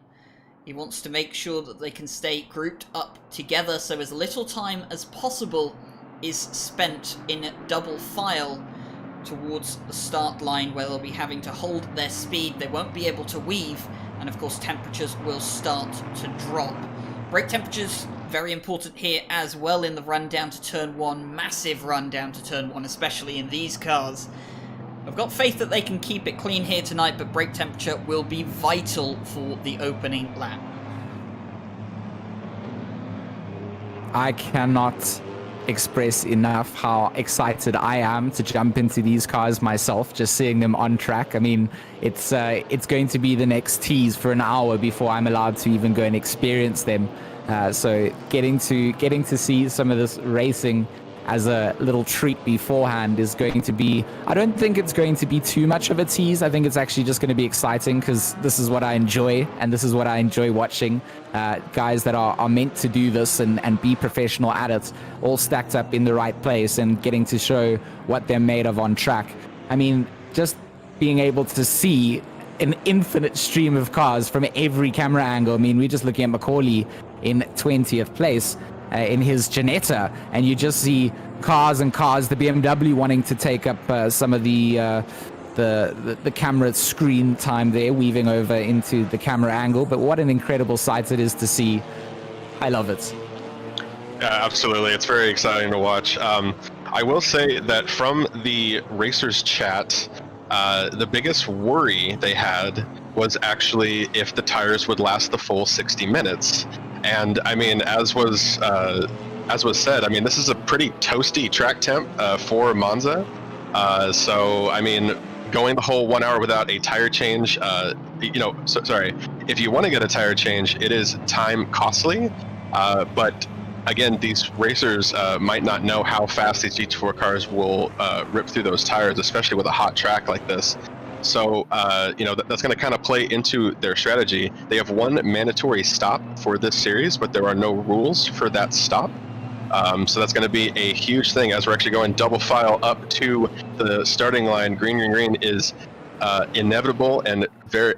He wants to make sure that they can stay grouped up together, so as little time as possible is spent in double file towards the start line, where they'll be having to hold their speed. They won't be able to weave, and of course temperatures will start to drop. Brake temperatures, very important here as well in the run down to turn 1. Massive run down to turn 1, especially in these cars. I've got faith that they can keep it clean here tonight, but brake temperature will be vital for the opening lap. I cannot express enough how excited I am to jump into these cars myself, just seeing them on track. I mean, it's going to be the next tease for an hour before I'm allowed to even go and experience them. So getting to see some of this racing as a little treat beforehand is going to be, I don't think it's going to be too much of a tease. I think it's actually just going to be exciting, because this is what I enjoy, and this is what I enjoy watching. Guys that are meant to do this and be professional at it, all stacked up in the right place and getting to show what they're made of on track. I mean, just being able to see an infinite stream of cars from every camera angle. I mean, we're just looking at Macaulay in 20th place in his Ginetta, and you just see cars and cars, the BMW wanting to take up some of the camera screen time there, weaving over into the camera angle. But what an incredible sight it is to see. I love it. Absolutely, it's very exciting to watch. I will say that from the racers chat, the biggest worry they had was actually if the tires would last the full 60 minutes. And I mean, as was said, I mean, this is a pretty toasty track temp for Monza. So I mean, going the whole 1 hour without a tire change, if you want to get a tire change, it is time costly. But again, these racers might not know how fast these GT4 cars will rip through those tires, especially with a hot track like this. So, that's going to kind of play into their strategy. They have one mandatory stop for this series, but there are no rules for that stop. So that's going to be a huge thing as we're actually going double file up to the starting line. Green, green, green is inevitable and very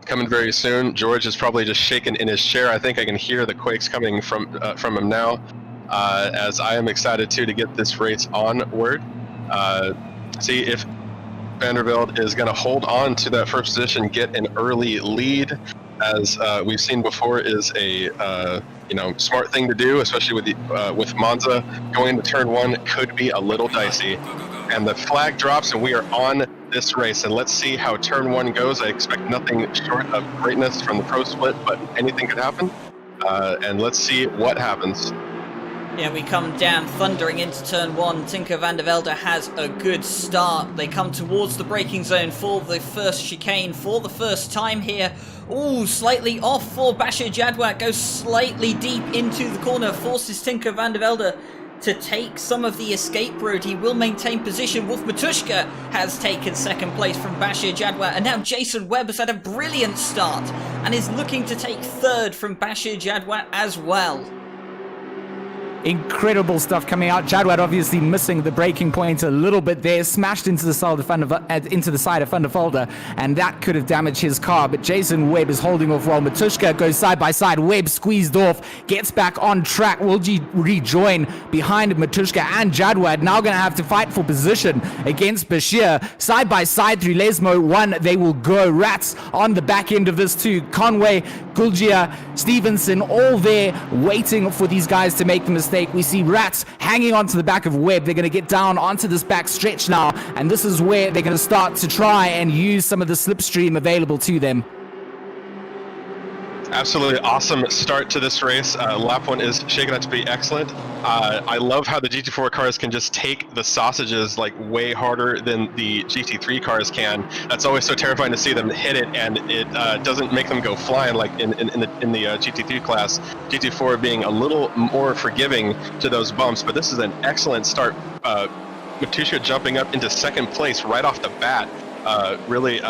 coming very soon. George is probably just shaking in his chair. I think I can hear the quakes coming from him now, as I am excited too to get this race onward. See if Vandervelde is going to hold on to that first position, get an early lead, as we've seen before is a smart thing to do, especially with Monza. Going into turn one could be a little dicey. And the flag drops and we are on this race, and let's see how turn one goes. I expect nothing short of greatness from the pro split, but anything could happen. And let's see what happens. Yeah, we come down thundering into turn one. Tinker van der Velde has a good start. They come towards the braking zone for the first chicane for the first time here. Ooh, slightly off for Bashir Jadwat. Goes slightly deep into the corner. Forces Tinker van der Velde to take some of the escape road. He will maintain position. Wolf Matushka has taken second place from Bashir Jadwat. And now Jason Webb has had a brilliant start and is looking to take third from Bashir Jadwat as well. Incredible stuff coming out. Jadwat obviously missing the braking point a little bit there, smashed into the side of Van der Velde, and that could have damaged his car. But Jason Webb is holding off while Matushka goes side by side. Webb squeezed off, gets back on track, will rejoin behind Matushka and Jadwat. Now going to have to fight for position against Bashir. Side by side through Lesmo 1, they will go. Rats on the back end of this too. Conway, Gulgia, Stevenson, all there waiting for these guys to make the mistake. We see Rats hanging onto the back of Webb. They're going to get down onto this back stretch now, and this is where they're going to start to try and use some of the slipstream available to them. Absolutely awesome start to this race. Lap 1 is shaking out to be excellent. I love how the GT4 cars can just take the sausages like way harder than the GT3 cars can. That's always so terrifying to see them hit it, and it doesn't make them go flying like in the GT3 class. GT4 being a little more forgiving to those bumps, but this is an excellent start. Matushka jumping up into second place right off the bat. Really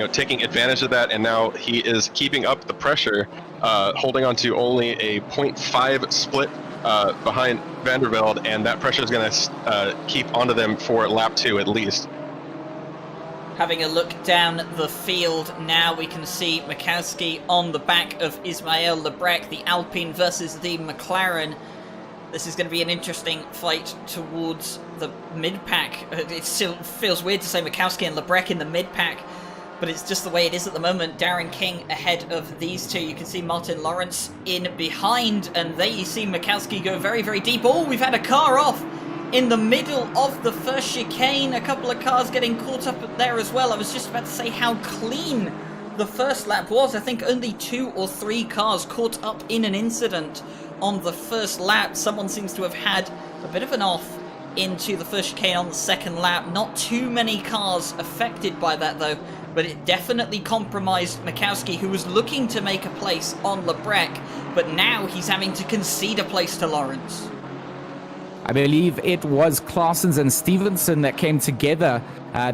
taking advantage of that, and now he is keeping up the pressure, holding on to only a 0.5 split behind Vandervelde, and that pressure is going to keep onto them for lap 2 at least. Having a look down the field now, we can see Mikowski on the back of Ismail Lebrec, the Alpine versus the McLaren. This is going to be an interesting fight towards the mid-pack. It still feels weird to say Mikowski and Lebrec in the mid-pack, but it's just the way it is at the moment. Darren King ahead of these two. You can see Martin Lawrence in behind, and there you see Mikowski go very, very deep. Oh, we've had a car off in the middle of the first chicane. A couple of cars getting caught up there as well. I was just about to say how clean the first lap was. I think only 2 or 3 cars caught up in an incident on the first lap. Someone seems to have had a bit of an off into the first chicane on the second lap. Not too many cars affected by that though, but it definitely compromised Mikowski, who was looking to make a place on Lebrec, but now he's having to concede a place to Lawrence. I believe it was Claessens and Stevenson that came together.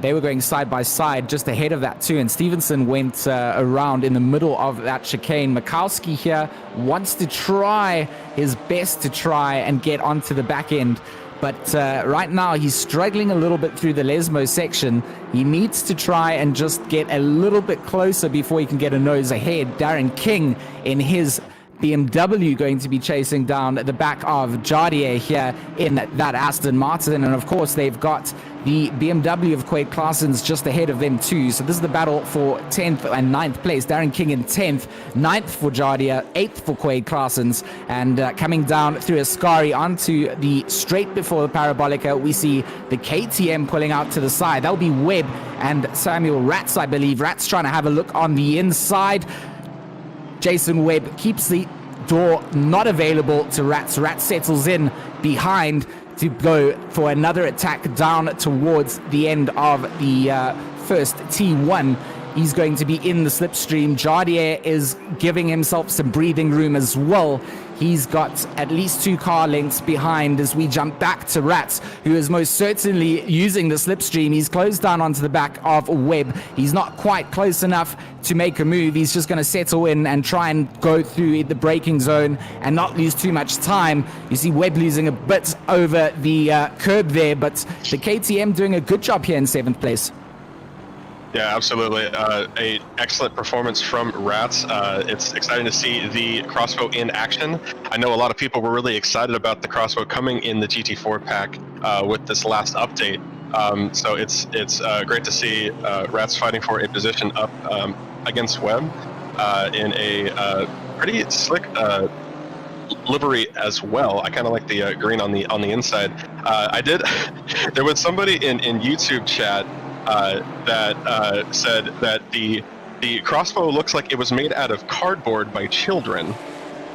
They were going side by side just ahead of that too, and Stevenson went around in the middle of that chicane. Mikowski here wants to try his best to try and get onto the back end, but right now he's struggling a little bit through the Lesmo section. He needs to try and just get a little bit closer before he can get a nose ahead. Darren King in his BMW going to be chasing down the back of Jardier here in that Aston Martin. And of course, they've got the BMW of Quade Claessens just ahead of them too. So this is the battle for 10th and 9th place. Darren King in 10th, 9th for Jardier, 8th for Quade Claessens. And coming down through Ascari onto the straight before the Parabolica, we see the KTM pulling out to the side. That'll be Webb and Samuel Ratz, I believe. Ratz trying to have a look on the inside. Jason Webb keeps the door not available to Ratz. Ratz settles in behind to go for another attack down towards the end of the first T1. He's going to be in the slipstream. Jardier is giving himself some breathing room as well. He's got at least 2 car lengths behind as we jump back to Ratz, who is most certainly using the slipstream. He's closed down onto the back of Webb. He's not quite close enough to make a move. He's just going to settle in and try and go through the braking zone and not lose too much time. You see Webb losing a bit over the curb there, but the KTM doing a good job here in 7th place. Yeah, absolutely. A excellent performance from Ratz. It's exciting to see the crossbow in action. I know a lot of people were really excited about the crossbow coming in the GT4 pack with this last update. So it's great to see Ratz fighting for a position up against Webb in a pretty slick livery as well. I kind of like the green on the inside. There was somebody in YouTube chat that said that the crossbow looks like it was made out of cardboard by children,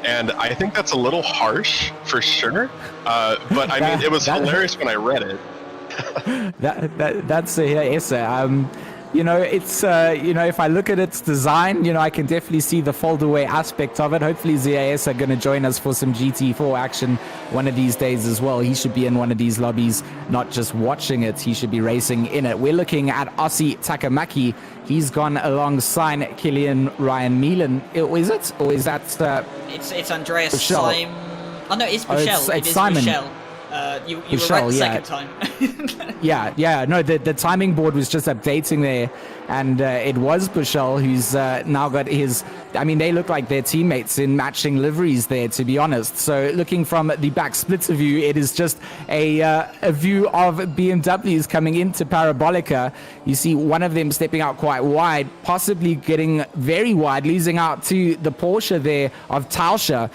and I think that's a little harsh for sure. But I mean, it was hilarious when I read it. That's a essay. You know, it's, you know, if I look at its design, you know, I can definitely see the fold-away aspect of it. Hopefully ZAS are going to join us for some GT4 action one of these days as well. He should be in one of these lobbies, not just watching it. He should be racing in it. We're looking at Ossie Takamaki. He's gone alongside Killian Ryan Milan. Is it? Or is that... It's Andreas Buchel. Simon. Oh, no, it's Buchel. It's Simon. Buchel. You were Buchel, right the yeah. second time. Yeah. No, the timing board was just updating there, and it was Buchel who's now got his... I mean, they look like they're teammates in matching liveries there, to be honest. So looking from the back splitter view, it is just a view of BMWs coming into Parabolica. You see one of them stepping out quite wide, possibly getting very wide, losing out to the Porsche there of Tauscher.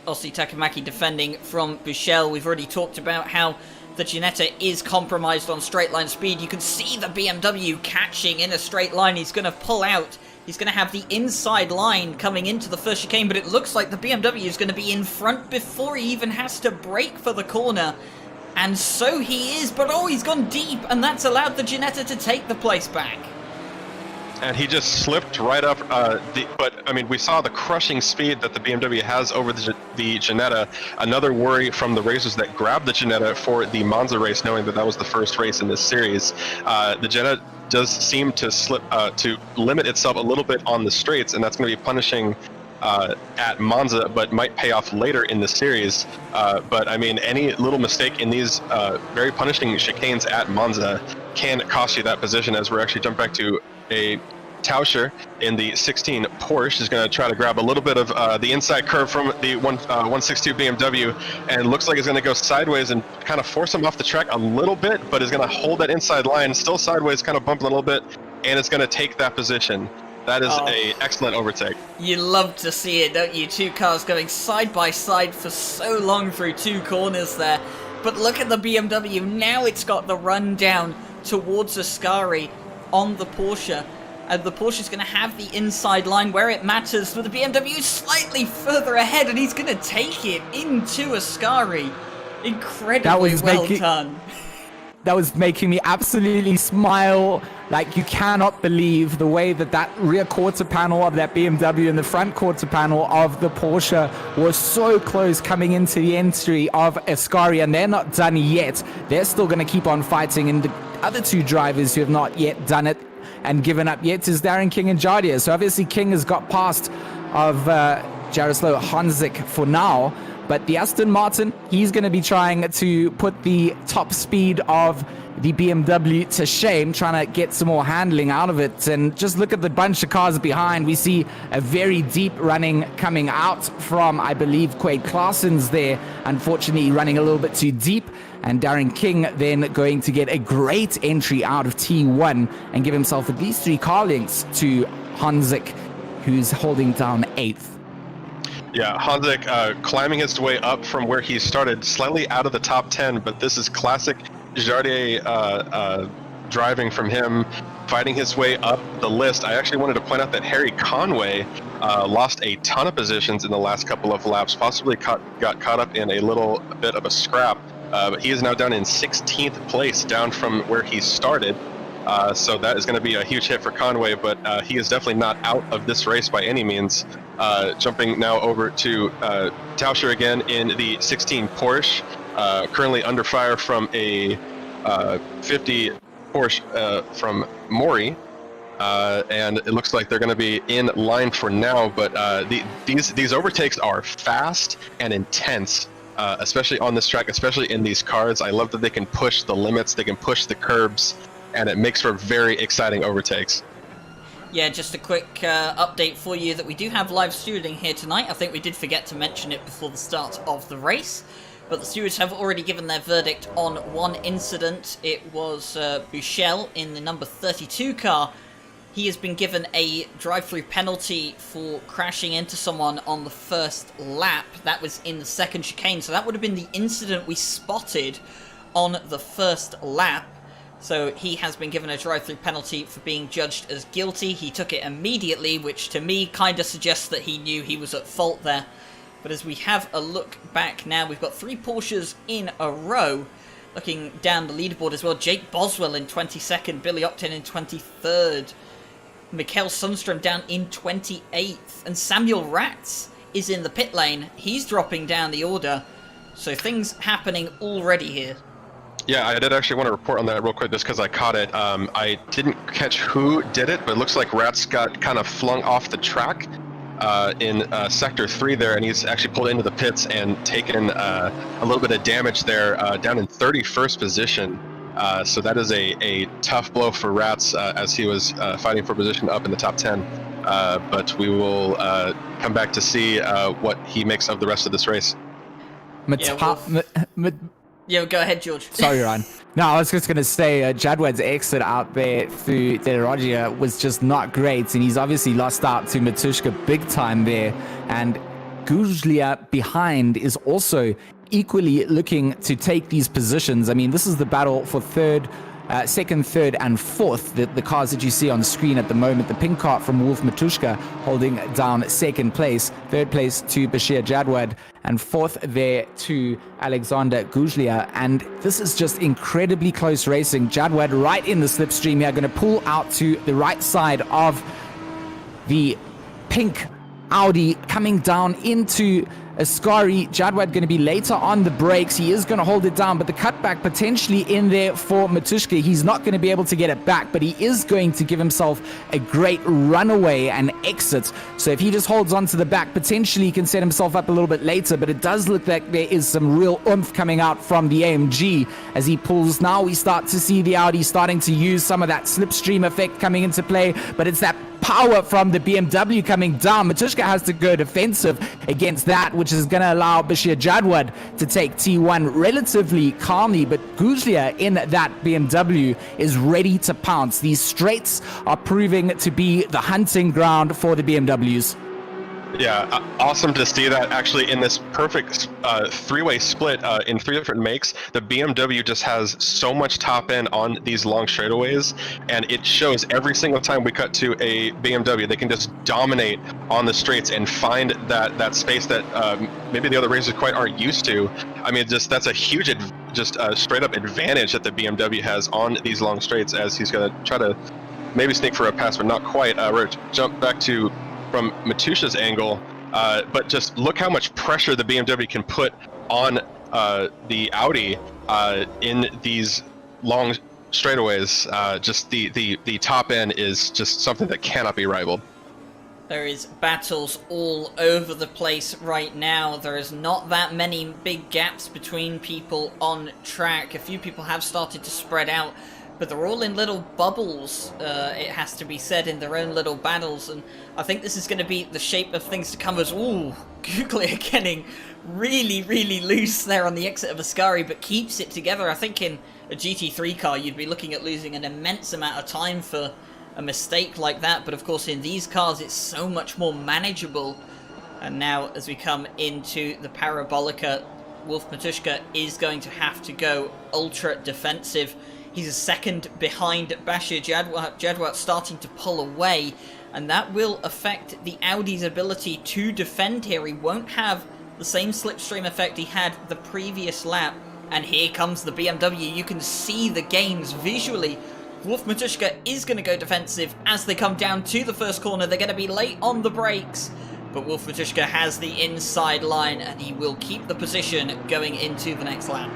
Ossie Takamaki defending from Buchel. We've already talked about how the Ginetta is compromised on straight line speed. You can see the BMW catching in a straight line. He's going to pull out. He's going to have the inside line coming into the first chicane, but it looks like the BMW is going to be in front before he even has to brake for the corner. And so he is, but oh, he's gone deep, and that's allowed the Ginetta to take the place back. And he just slipped right up. But I mean, we saw the crushing speed that the BMW has over the Ginetta. Another worry from the racers that grabbed the Ginetta for the Monza race, knowing that that was the first race in this series. The Ginetta does seem to slip to limit itself a little bit on the straights, and that's going to be punishing at Monza, but might pay off later in the series. But I mean, any little mistake in these very punishing chicanes at Monza can cost you that position. As we're actually jump back to a Tauscher in the 16 Porsche is going to try to grab a little bit of the inside curve from the 162 BMW, and looks like it's going to go sideways and kind of force him off the track a little bit, but is going to hold that inside line still sideways, kind of bumping a little bit, and it's going to take that position. That is a excellent overtake. You love to see it, don't you? Two cars going side by side for so long through two corners there. But look at the BMW. Now it's got the run down towards Ascari on the Porsche. And the Porsche's going to have the inside line where it matters, but the BMW is slightly further ahead, and he's going to take it into Ascari. Incredibly well done. That was making me absolutely smile. Like, you cannot believe the way that that rear quarter panel of that BMW and the front quarter panel of the Porsche was so close coming into the entry of Ascari, and they're not done yet. They're still going to keep on fighting, and the other two drivers who have not yet done it and given up yet is Darren King and Jardier. So obviously King has got past of Jaroslav Honzik for now, But the Aston Martin, he's going to be trying to put the top speed of the BMW to shame, trying to get some more handling out of it. And just look at the bunch of cars behind. We see a very deep running coming out from, I believe, Quade Claessen's there, unfortunately running a little bit too deep. And Darren King then going to get a great entry out of T1 and give himself at least 3 car lengths to Hanzik, who's holding down 8th. Yeah, Hanzik climbing his way up from where he started, slightly out of the top 10, but this is classic Jardier driving from him, fighting his way up the list. I actually wanted to point out that Harry Conway lost a ton of positions in the last couple of laps, possibly got caught up in a little bit of a scrap, but he is now down in 16th place, down from where he started. So that is going to be a huge hit for Conway, but he is definitely not out of this race by any means. Jumping now over to Tauscher again in the 16 Porsche, currently under fire from a 50 Porsche from Mori, and it looks like they're going to be in line for now, but these overtakes are fast and intense. Especially on this track, especially in these cars. I love that they can push the limits, they can push the curbs, and it makes for very exciting overtakes. Yeah, just a quick update for you that we do have live stewarding here tonight. I think we did forget to mention it before the start of the race, but the stewards have already given their verdict on one incident. It was Buchel in the number 32 car. He has been given a drive-through penalty for crashing into someone on the first lap. That was in the second chicane, so that would have been the incident we spotted on the first lap. So he has been given a drive-through penalty for being judged as guilty. He took it immediately, which to me kind of suggests that he knew he was at fault there. But as we have a look back now, we've got 3 Porsches in a row. Looking down the leaderboard as well, Jake Boswell in 22nd, Billy Octane in 23rd. Mikael Sundström down in 28th, and Samuel Ratz is in the pit lane. He's dropping down the order, so things happening already here. Yeah, I did actually want to report on that real quick just because I caught it. I didn't catch who did it, but it looks like Ratz got kind of flung off the track in Sector 3 there, and he's actually pulled into the pits and taken a little bit of damage there, down in 31st position. So that is a tough blow for Ratz as he was fighting for position up in the top 10. But we will come back to see what he makes of the rest of this race. Yeah, go ahead, George. Sorry, Ryan. No, I was just going to say Jadwad's exit out there through Delarogia was just not great, and he's obviously lost out to Matuszka big time there. And Guglia behind is also equally looking to take these positions. I mean, this is the battle for second, third, and fourth. The cars that you see on screen at the moment. The pink car from Wolf Matuszka holding down second place. Third place to Bashir Jadwad. And fourth there to Alexander Guglia. And this is just incredibly close racing. Jadwad right in the slipstream here. Going to pull out to the right side of the pink Audi, coming down into Ascari. Jadwad going to be later on the brakes. He is going to hold it down, but the cutback potentially in there for Matuszka. He's not going to be able to get it back, but he is going to give himself a great runaway and exit. So if he just holds on to the back, potentially he can set himself up a little bit later, but it does look like there is some real oomph coming out from the AMG as he pulls. Now we start to see the Audi starting to use some of that slipstream effect coming into play, but it's that power from the BMW coming down. Matuszka has to go defensive against that, which is going to allow Bashir Jadwad to take T1 relatively calmly, but Guglia in that BMW is ready to pounce. These straights are proving to be the hunting ground for the BMWs. Yeah, awesome to see that actually in this perfect three-way split in 3 different makes. The BMW just has so much top end on these long straightaways, and it shows every single time we cut to a BMW. They can just dominate on the straights and find that space that maybe the other racers quite aren't used to. I mean, that's a huge straight up advantage that the BMW has on these long straights, as he's going to try to maybe sneak for a pass, but not quite. We're going to jump back to from Matuszka's angle, but just look how much pressure the BMW can put on the Audi in these long straightaways. Just the top end is just something that cannot be rivaled. There is battles all over the place right now. There is not that many big gaps between people on track. A few people have started to spread out, but they're all in little bubbles, it has to be said, in their own little battles, and I think this is going to be the shape of things to come as, ooh, Googly getting really, really loose there on the exit of Ascari, but keeps it together. I think in a GT3 car you'd be looking at losing an immense amount of time for a mistake like that, but of course in these cars it's so much more manageable. And now as we come into the Parabolica, Wolf Matuszka is going to have to go ultra defensive. He's a second behind Bashir Jadwat. Jadwat starting to pull away, and that will affect the Audi's ability to defend here. He won't have the same slipstream effect he had the previous lap, and here comes the BMW. You can see the gains visually. Wolf Matuszka is going to go defensive as they come down to the first corner. They're going to be late on the brakes, but Wolf Matuszka has the inside line, and he will keep the position going into the next lap.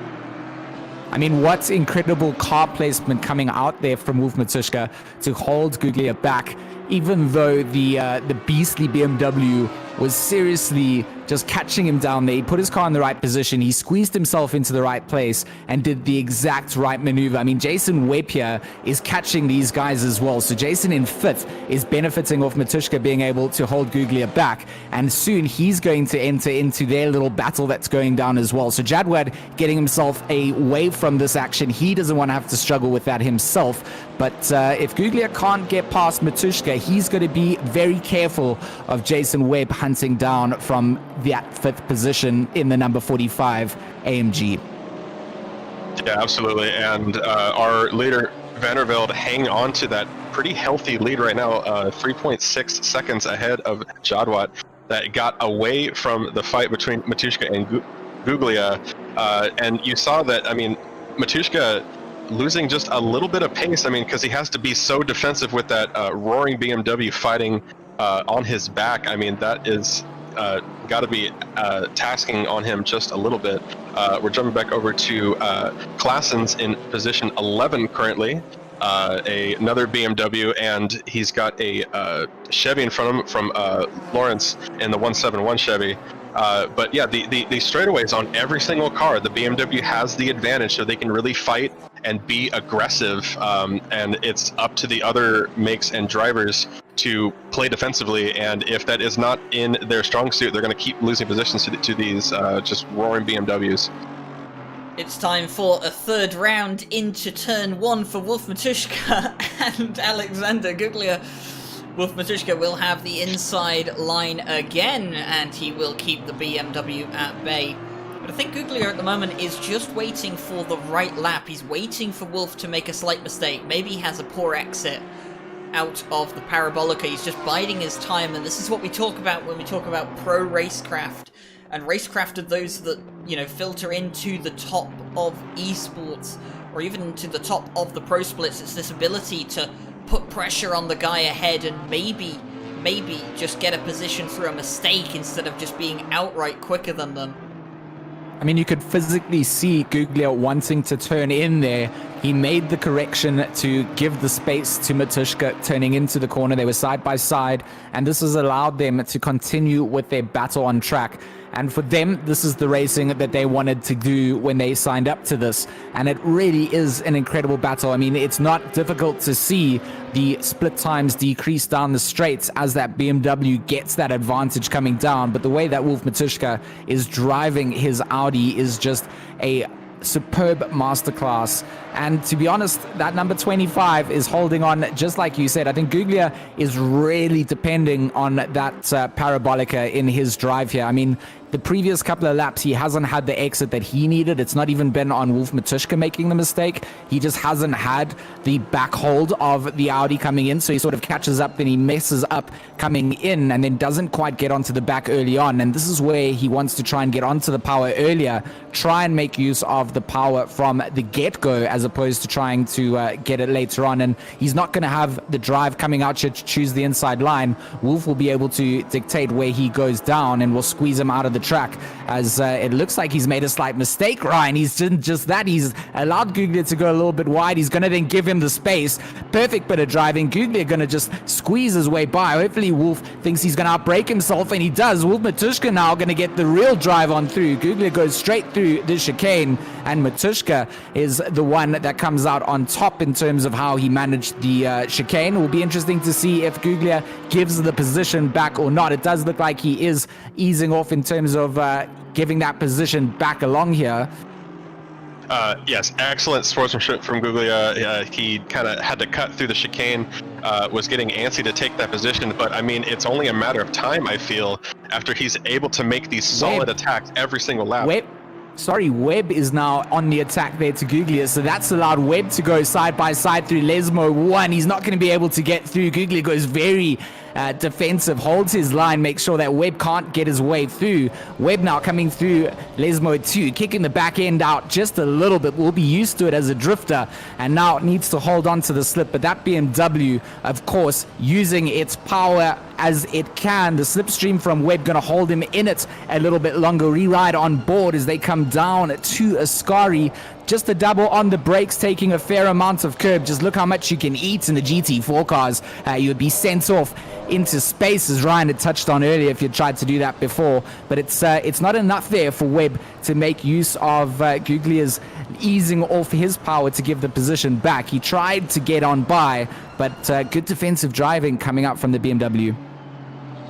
I mean, what incredible car placement coming out there from Wolf Matuszka to hold Guglia back, even though the beastly BMW was seriously just catching him down there. He put his car in the right position, he squeezed himself into the right place and did the exact right maneuver. I mean, Jason Webb here is catching these guys as well. So Jason in fifth is benefiting off Matuszka being able to hold Guglia back, and soon he's going to enter into their little battle that's going down as well. So Jadwad getting himself away from this action. He doesn't want to have to struggle with that himself. But if Guglia can't get past Matuszka, he's going to be very careful of Jason Webb hunting down from that fifth position in the number 45 AMG. Yeah, absolutely. And our leader, Vandervelde, hanging on to that pretty healthy lead right now, 3.6 seconds ahead of Jadwat, that got away from the fight between Matuszka and Guglia. And you saw that, I mean, Matuszka losing just a little bit of pace, I mean, because he has to be so defensive with that roaring BMW fighting on his back. I mean, that is got to be tasking on him just a little bit. We're jumping back over to Klassen's in position 11 currently, another BMW, and he's got a Chevy in front of him from Lawrence in the 171 Chevy. But yeah, the straightaways on every single car, the BMW has the advantage, so they can really fight and be aggressive, and it's up to the other makes and drivers to play defensively, and if that is not in their strong suit, they're going to keep losing positions to these just roaring BMWs. It's time for a third round into turn one for Wolf Matuszka and Alexander Guglia. Wolf Matuszka will have the inside line again, and he will keep the BMW at bay. But I think Guglia at the moment is just waiting for the right lap. He's waiting for Wolf to make a slight mistake. Maybe he has a poor exit out of the Parabolica. He's just biding his time, and this is what we talk about when we talk about pro racecraft. And racecraft are those that, you know, filter into the top of esports, or even to the top of the pro splits. It's this ability to put pressure on the guy ahead and maybe just get a position through a mistake instead of just being outright quicker than them. I mean, you could physically see Guglia wanting to turn in there. He made the correction to give the space to Matuszka turning into the corner. They were side by side, and this has allowed them to continue with their battle on track. And for them, this is the racing that they wanted to do when they signed up to this. And it really is an incredible battle. I mean, it's not difficult to see the split times decrease down the straights as that BMW gets that advantage coming down. But the way that Wolf Matuszka is driving his Audi is just a superb masterclass. And to be honest, that number 25 is holding on, just like you said. I think Guglia is really depending on that Parabolica in his drive here. I mean, the previous couple of laps, he hasn't had the exit that he needed. It's not even been on Wolf Matuszka making the mistake. He just hasn't had the back hold of the Audi coming in, so he sort of catches up, then he messes up coming in, and then doesn't quite get onto the back early on. And this is where he wants to try and get onto the power earlier, try and make use of the power from the get-go, as opposed to trying to get it later on. And he's not going to have the drive coming out here to choose the inside line. Wolf will be able to dictate where he goes down, and will squeeze him out of the the track, as it looks like he's made a slight mistake, Ryan. He's done just that. He's allowed Googlia to go a little bit wide. He's going to then give him the space. Perfect bit of driving. Googlia going to just squeeze his way by. Hopefully Wolf thinks he's going to outbrake himself, and he does. Wolf Matushka now going to get the real drive on through. Googlia goes straight through the chicane, and Matushka is the one that comes out on top in terms of how he managed the chicane. It will be interesting to see if Googlia gives the position back or not. It does look like he is easing off in terms of giving that position back along here. Yes, excellent sportsmanship from Googlia. He kind of had to cut through the chicane, was getting antsy to take that position, but I mean, it's only a matter of time, I feel, after he's able to make these solid attacks every single lap. Webb is now on the attack there to Googlia, so that's allowed Webb to go side by side through Lesmo 1. He's not going to be able to get through. Googlia goes very defensive, holds his line, makes sure that Webb can't get his way through. Webb now coming through Lesmo 2, kicking the back end out just a little bit. We'll be used to it as a drifter, and now it needs to hold on to the slip. But that BMW, of course, using its power as it can. The slipstream from Webb going to hold him in it a little bit longer. Re-ride on board as they come down to Ascari. Just a double on the brakes, taking a fair amount of curb. Just look how much you can eat in the GT4 cars. You would be sent off into space, as Ryan had touched on earlier, if you tried to do that before. But it's not enough there for Webb to make use of Googlia's easing off his power to give the position back. He tried to get on by, but good defensive driving coming up from the BMW.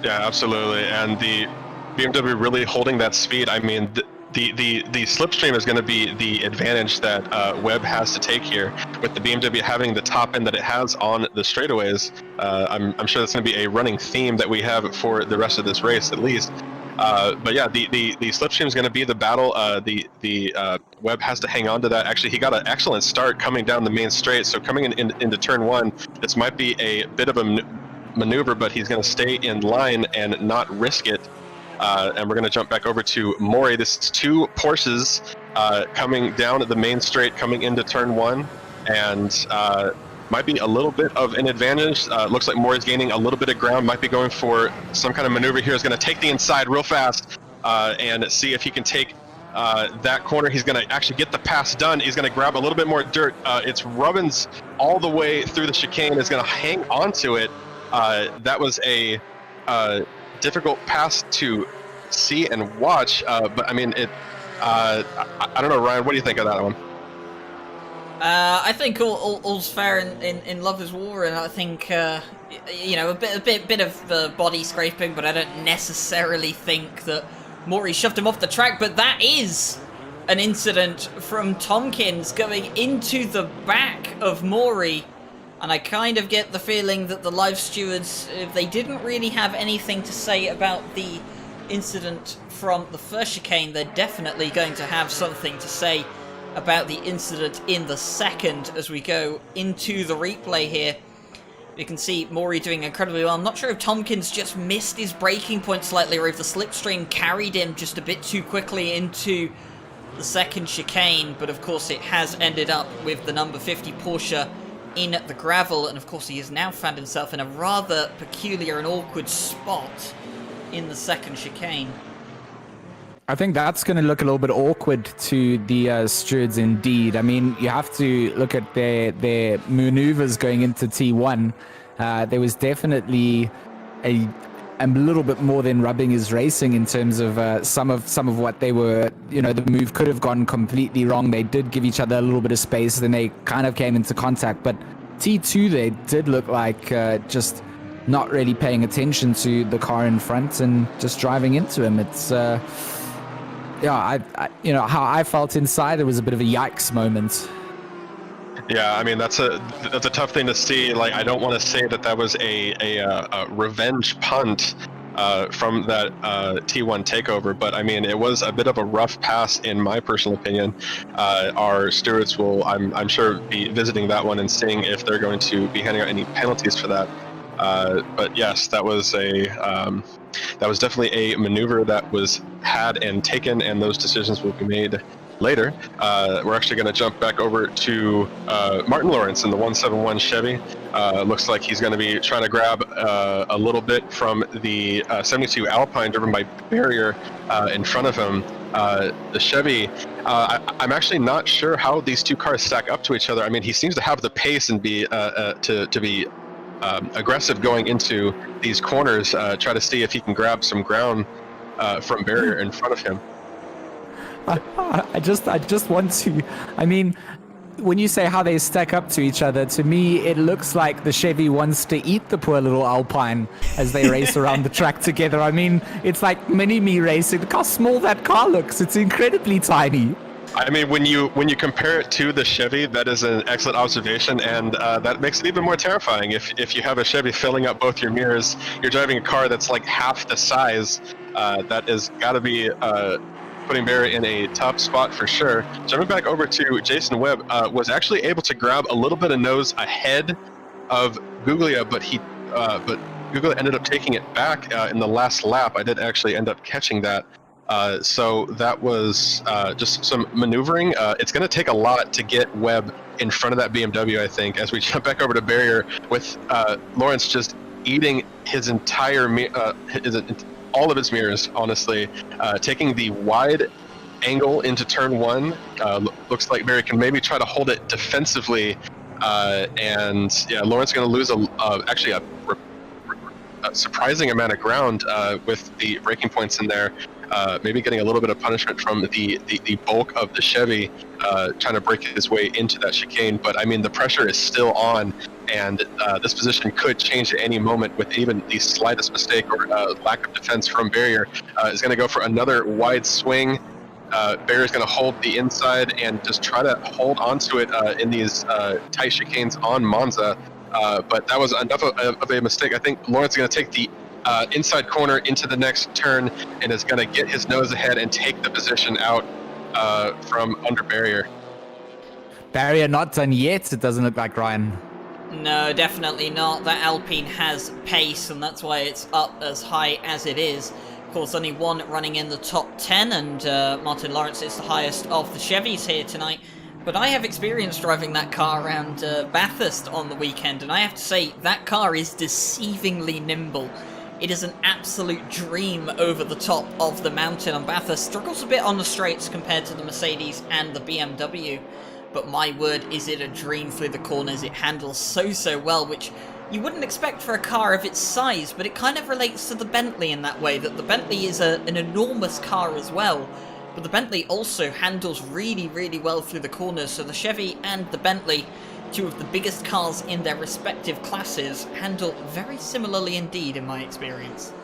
Yeah, absolutely. And the BMW really holding that speed. I mean, the slipstream is going to be the advantage that Webb has to take here. With the BMW having the top end that it has on the straightaways, I'm sure that's going to be a running theme that we have for the rest of this race, at least. But yeah, the slipstream is going to be the battle. The Webb has to hang on to that. Actually, he got an excellent start coming down the main straight. So coming into turn 1, this might be a bit of a maneuver, but he's going to stay in line and not risk it. And we're going to jump back over to Maury. This is 2 Porsches coming down the main straight, coming into turn 1, and might be a little bit of an advantage. Looks like Maury's gaining a little bit of ground, might be going for some kind of maneuver here. He's going to take the inside real fast and see if he can take that corner. He's going to actually get the pass done. He's going to grab a little bit more dirt. It's Rubbins all the way through the chicane. Is going to hang onto it. That was a difficult pass to see and watch, but I mean, I don't know, Ryan, what do you think of that one? I think all's fair in love is war, and I think you know, a bit of body scraping, but I don't necessarily think that Maury shoved him off the track. But that is an incident from Tompkins going into the back of Maury. And I kind of get the feeling that the live stewards, if they didn't really have anything to say about the incident from the first chicane, they're definitely going to have something to say about the incident in the second as we go into the replay here. You can see Maury doing incredibly well. I'm not sure if Tompkins just missed his braking point slightly, or if the slipstream carried him just a bit too quickly into the second chicane, but of course it has ended up with the number 50 Porsche in the gravel, and of course he has now found himself in a rather peculiar and awkward spot in the second chicane. I think that's going to look a little bit awkward to the stewards indeed. I mean, you have to look at their maneuvers going into T1. There was definitely a little bit more than rubbing his racing in terms of some of what they were, you know, the move could have gone completely wrong. They did give each other a little bit of space, then they kind of came into contact. But T2, they did look like just not really paying attention to the car in front and just driving into him. It's, yeah, I you know, how I felt inside, it was a bit of a yikes moment. Yeah, I mean, that's a tough thing to see. Like, I don't want to say that was a revenge punt from that T1 takeover, but I mean, it was a bit of a rough pass in my personal opinion. Our stewards will, I'm sure, be visiting that one and seeing if they're going to be handing out any penalties for that. But yes, that was definitely a maneuver that was had and taken, and those decisions will be made later. We're actually going to jump back over to Martin Lawrence in the 171 Chevy. Looks like he's going to be trying to grab a little bit from the 72 Alpine driven by Barrier in front of him. The Chevy, I'm actually not sure how these two cars stack up to each other. I mean, he seems to have the pace and be to be aggressive going into these corners, try to see if he can grab some ground from Barrier in front of him. I just want to, I mean, when you say how they stack up to each other, to me, it looks like the Chevy wants to eat the poor little Alpine as they race around the track together. I mean, it's like mini-me racing. Look how small that car looks. It's incredibly tiny. I mean, when you compare it to the Chevy, that is an excellent observation, and that makes it even more terrifying. If you have a Chevy filling up both your mirrors, you're driving a car that's like half the size. That is got to be putting Barry in a tough spot for sure. Jumping back over to Jason Webb, was actually able to grab a little bit of nose ahead of Guglia, but Guglia ended up taking it back in the last lap. I did actually end up catching that. So that was just some maneuvering. It's going to take a lot to get Webb in front of that BMW, I think, as we jump back over to Barrier with Lawrence just eating his entire all of his mirrors, honestly, taking the wide angle into turn one. Looks like Barry can maybe try to hold it defensively, and yeah, Lawrence going to lose actually a surprising amount of ground with the braking points in there. Maybe getting a little bit of punishment from the bulk of the Chevy trying to break his way into that chicane. But I mean, the pressure is still on, and this position could change at any moment with even the slightest mistake or lack of defense from Barrier. Is going to go for another wide swing. Barrier's going to hold the inside and just try to hold onto it in these tight chicanes on Monza. But that was enough of a mistake. I think Lawrence is going to take the inside corner into the next turn and is going to get his nose ahead and take the position out from under Barrier. Barrier not done yet, it doesn't look like, Ryan. No, definitely not. That Alpine has pace, and that's why it's up as high as it is. Of course, only one running in the top 10, and Martin Lawrence is the highest of the Chevys here tonight. But I have experience driving that car around Bathurst on the weekend, and I have to say, that car is deceivingly nimble. It is an absolute dream over the top of the mountain on Bathurst. Struggles a bit on the straights compared to the Mercedes and the BMW. But my word, is it a dream through the corners. It handles so well, which you wouldn't expect for a car of its size, but it kind of relates to the Bentley in that way, that the Bentley is an enormous car as well. But the Bentley also handles really well through the corners, so the Chevy and the Bentley, two of the biggest cars in their respective classes, handle very similarly indeed in my experience.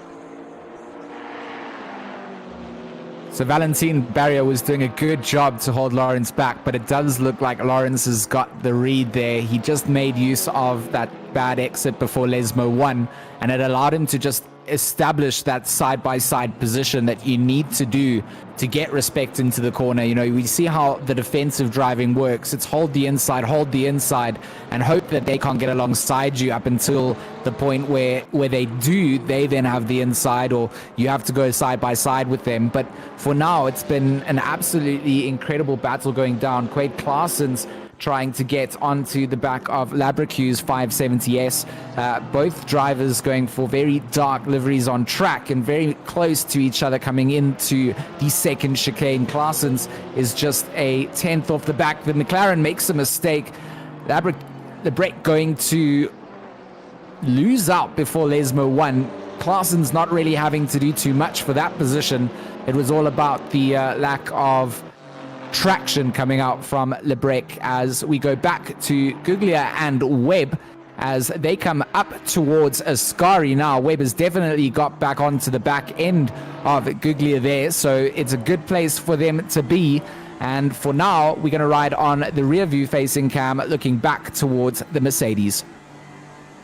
So Valentin Barrier was doing a good job to hold Lawrence back, but it does look like Lawrence has got the read there. He just made use of that bad exit before Lesmo won, and it allowed him to just establish that side-by-side position that you need to do to get respect into the corner. You know, we see how the defensive driving works. It's hold the inside, and hope that they can't get alongside you up until the point where they do, they then have the inside, or you have to go side-by-side with them. But for now, it's been an absolutely incredible battle going down. Quade Claessen's trying to get onto the back of Labracu's 570S. Both drivers going for very dark liveries on track and very close to each other coming into the second chicane. Claessen's is just a 10th off the back. The McLaren makes a mistake. Lebrec going to lose out before Lesmo won. Claessen's not really having to do too much for that position. It was all about the lack of traction coming out from Lebrec as we go back to Guglia and Webb as they come up towards Ascari now. Webb has definitely got back onto the back end of Guglia there, so it's a good place for them to be. And for now, we're going to ride on the rear view facing cam, looking back towards the Mercedes.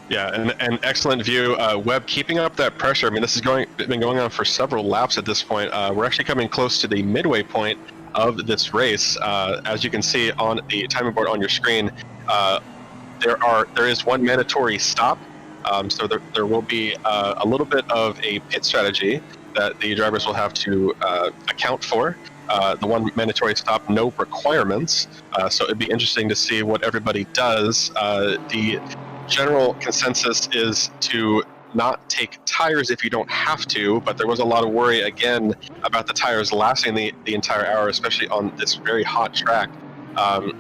Yeah, an excellent view. Webb keeping up that pressure. I mean, this has been going on for several laps at this point. We're actually coming close to the midway point of this race. As you can see on the timing board on your screen, there is one mandatory stop, so there will be a little bit of a pit strategy that the drivers will have to account for. the one mandatory stop, no requirements. So it'd be interesting to see what everybody does. The general consensus is to not take tires if you don't have to, but there was a lot of worry again about the tires lasting the entire hour, especially on this very hot track.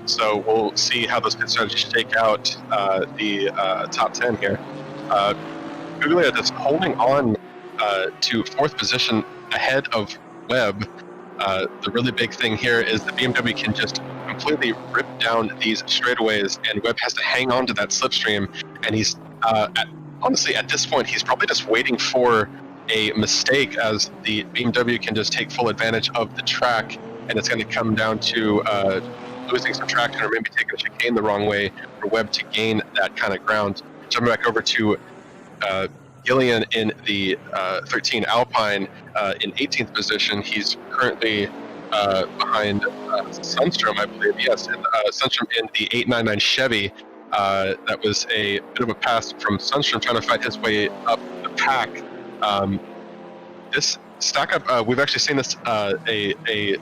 So we'll see how those pit strategies shake out the top 10 here. Guglia just holding on to 4th position ahead of Webb. The really big thing here is the BMW can just completely rip down these straightaways, and Webb has to hang on to that slipstream, and he's honestly, at this point, he's probably just waiting for a mistake, as the BMW can just take full advantage of the track, and it's going to come down to losing some traction or maybe taking a chicane the wrong way for Webb to gain that kind of ground. Jumping back over to Gillian in the 13 Alpine in 18th position. He's currently behind Sundstrom, I believe. Yes, and Sundstrom in the 899 Chevy. That was a bit of a pass from Sundstrom trying to fight his way up the pack. This stack up, we've actually seen this a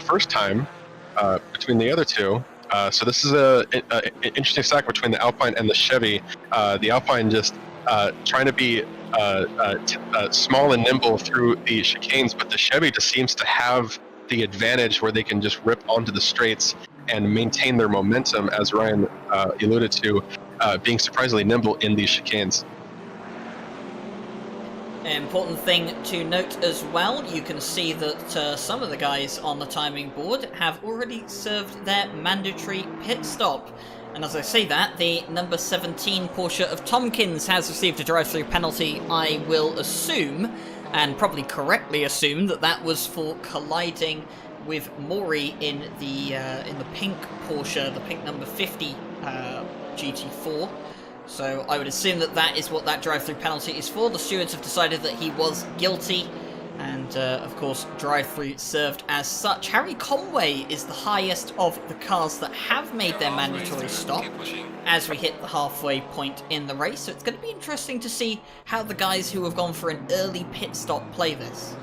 first time between the other two. So this is an interesting stack between the Alpine and the Chevy. The Alpine just trying to be small and nimble through the chicanes, but the Chevy just seems to have the advantage where they can just rip onto the straights and maintain their momentum, as Ryan alluded to, being surprisingly nimble in these chicanes. An important thing to note as well, you can see that some of the guys on the timing board have already served their mandatory pit stop. And as I say that, the number 17 Porsche of Tompkins has received a drive-through penalty. I will assume, and probably correctly assume, that that was for colliding with Maury in the pink Porsche, the pink number 50 GT4. So I would assume that that is what that drive-through penalty is for. The stewards have decided that he was guilty, and of course drive-through served as such. Harry Conway is the highest of the cars that have made their mandatory stop as we hit the halfway point in the race. So it's going to be interesting to see how the guys who have gone for an early pit stop play this.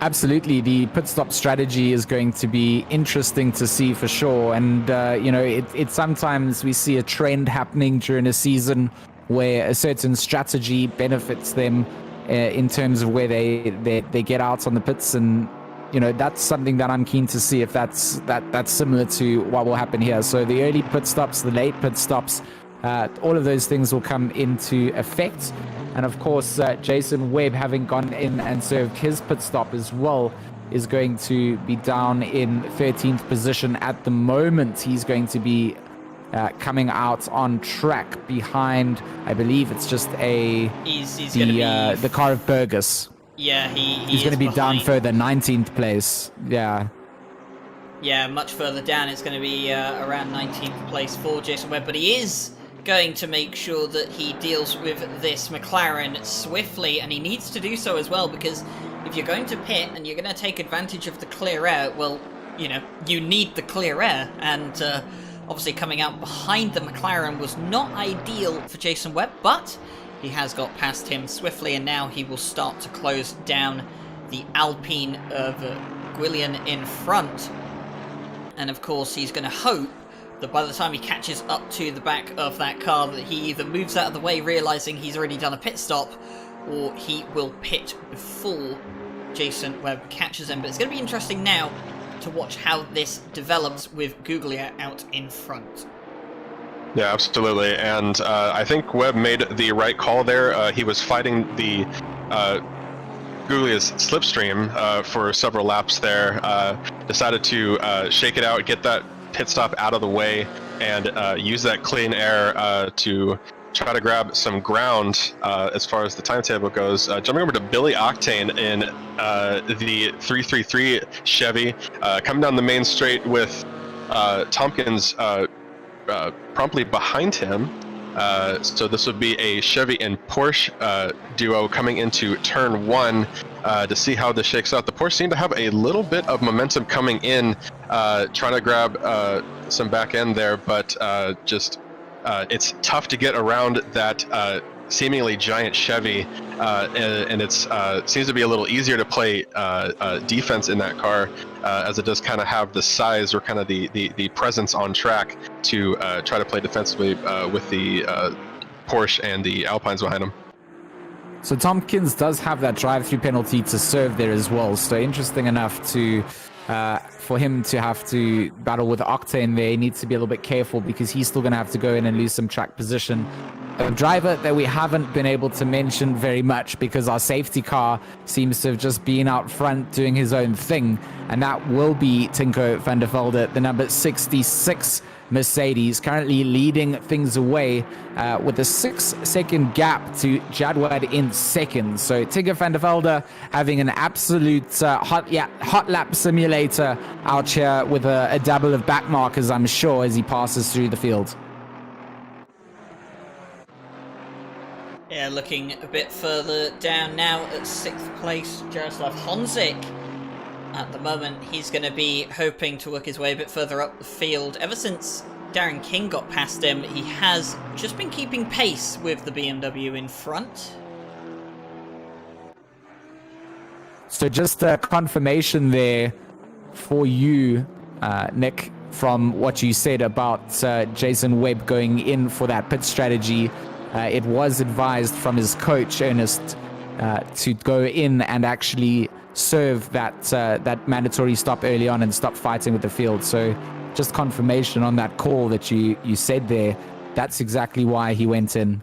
Absolutely, the pit stop strategy is going to be interesting to see for sure. And you know, it sometimes we see a trend happening during a season where a certain strategy benefits them in terms of where they get out on the pits, and you know, that's something that I'm keen to see if that's similar to what will happen here. So the early pit stops, the late pit stops, all of those things will come into effect. And of course, Jason Webb, having gone in and served his pit stop as well, is going to be down in 13th position at the moment. He's going to be coming out on track behind, I believe it's just the car of Burgess. Yeah, he's going to be down further, 19th place. Yeah, much further down. It's going to be around 19th place for Jason Webb, but he is going to make sure that he deals with this McLaren swiftly, and he needs to do so as well, because if you're going to pit and you're going to take advantage of the clear air, well, you know, you need the clear air, and obviously coming out behind the McLaren was not ideal for Jason Webb, but he has got past him swiftly, and now he will start to close down the Alpine of Guillian in front. And of course he's going to hope that by the time he catches up to the back of that car, that he either moves out of the way realizing he's already done a pit stop, or he will pit before Jason Webb catches him. But it's going to be interesting now to watch how this develops with Guglia out in front. Yeah, absolutely. And I think Webb made the right call there. He was fighting the Guglia's slipstream for several laps there. Decided to shake it out, get that pit stop out of the way, and use that clean air to try to grab some ground as far as the timetable goes. Jumping over to Billy Octane in the 333 Chevy, coming down the main straight with Tompkins promptly behind him. So this would be a Chevy and Porsche duo coming into turn one to see how this shakes out. The Porsche seem to have a little bit of momentum coming in, trying to grab some back end there, but it's tough to get around that seemingly giant Chevy and it's seems to be a little easier to play defense in that car, as it does kind of have the size or kind of the presence on track to try to play defensively with the Porsche and the Alpines behind him. So Tompkins does have that drive-through penalty to serve there as well. So interesting enough to for him to have to battle with Octane there. He needs to be a little bit careful because he's still going to have to go in and lose some track position. A driver that we haven't been able to mention very much because our safety car seems to have just been out front doing his own thing, and that will be Tinko van der Velde, the number 66 Mercedes, currently leading things away with a 6-second gap to Jadwad in second. So Tinko van der Velde having an absolute hot lap simulator out here with a double of back markers, I'm sure, as he passes through the field. Yeah, looking a bit further down now at 6th place, Jaroslav Honzik. At the moment, he's going to be hoping to work his way a bit further up the field. Ever since Darren King got past him, he has just been keeping pace with the BMW in front. So just a confirmation there for you, Nick, from what you said about Jason Webb going in for that pit strategy. It was advised from his coach, Ernest, to go in and actually serve that mandatory stop early on and stop fighting with the field. So just confirmation on that call that you said there. That's exactly why he went in.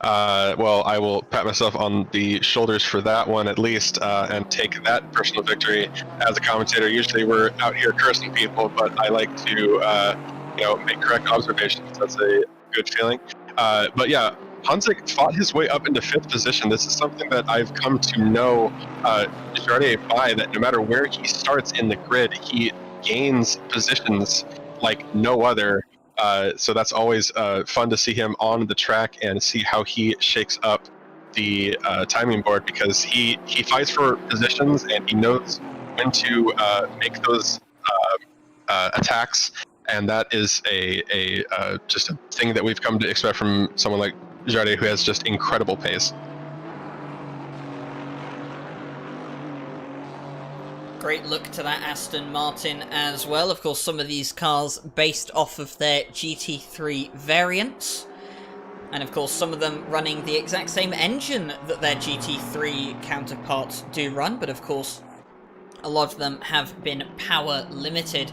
Well, I will pat myself on the shoulders for that one at least, and take that personal victory as a commentator. Usually we're out here cursing people, but I like to make correct observations. That's a good feeling. But yeah, Honzik fought his way up into 5th position. This is something that I've come to know Jardier by, that no matter where he starts in the grid, he gains positions like no other. So that's always fun to see him on the track and see how he shakes up the timing board, because he fights for positions and he knows when to make those attacks. And that is just a thing that we've come to expect from someone like Jardier, who has just incredible pace. Great look to that Aston Martin as well. Of course, some of these cars based off of their GT3 variants. And of course, some of them running the exact same engine that their GT3 counterparts do run. But of course, a lot of them have been power limited.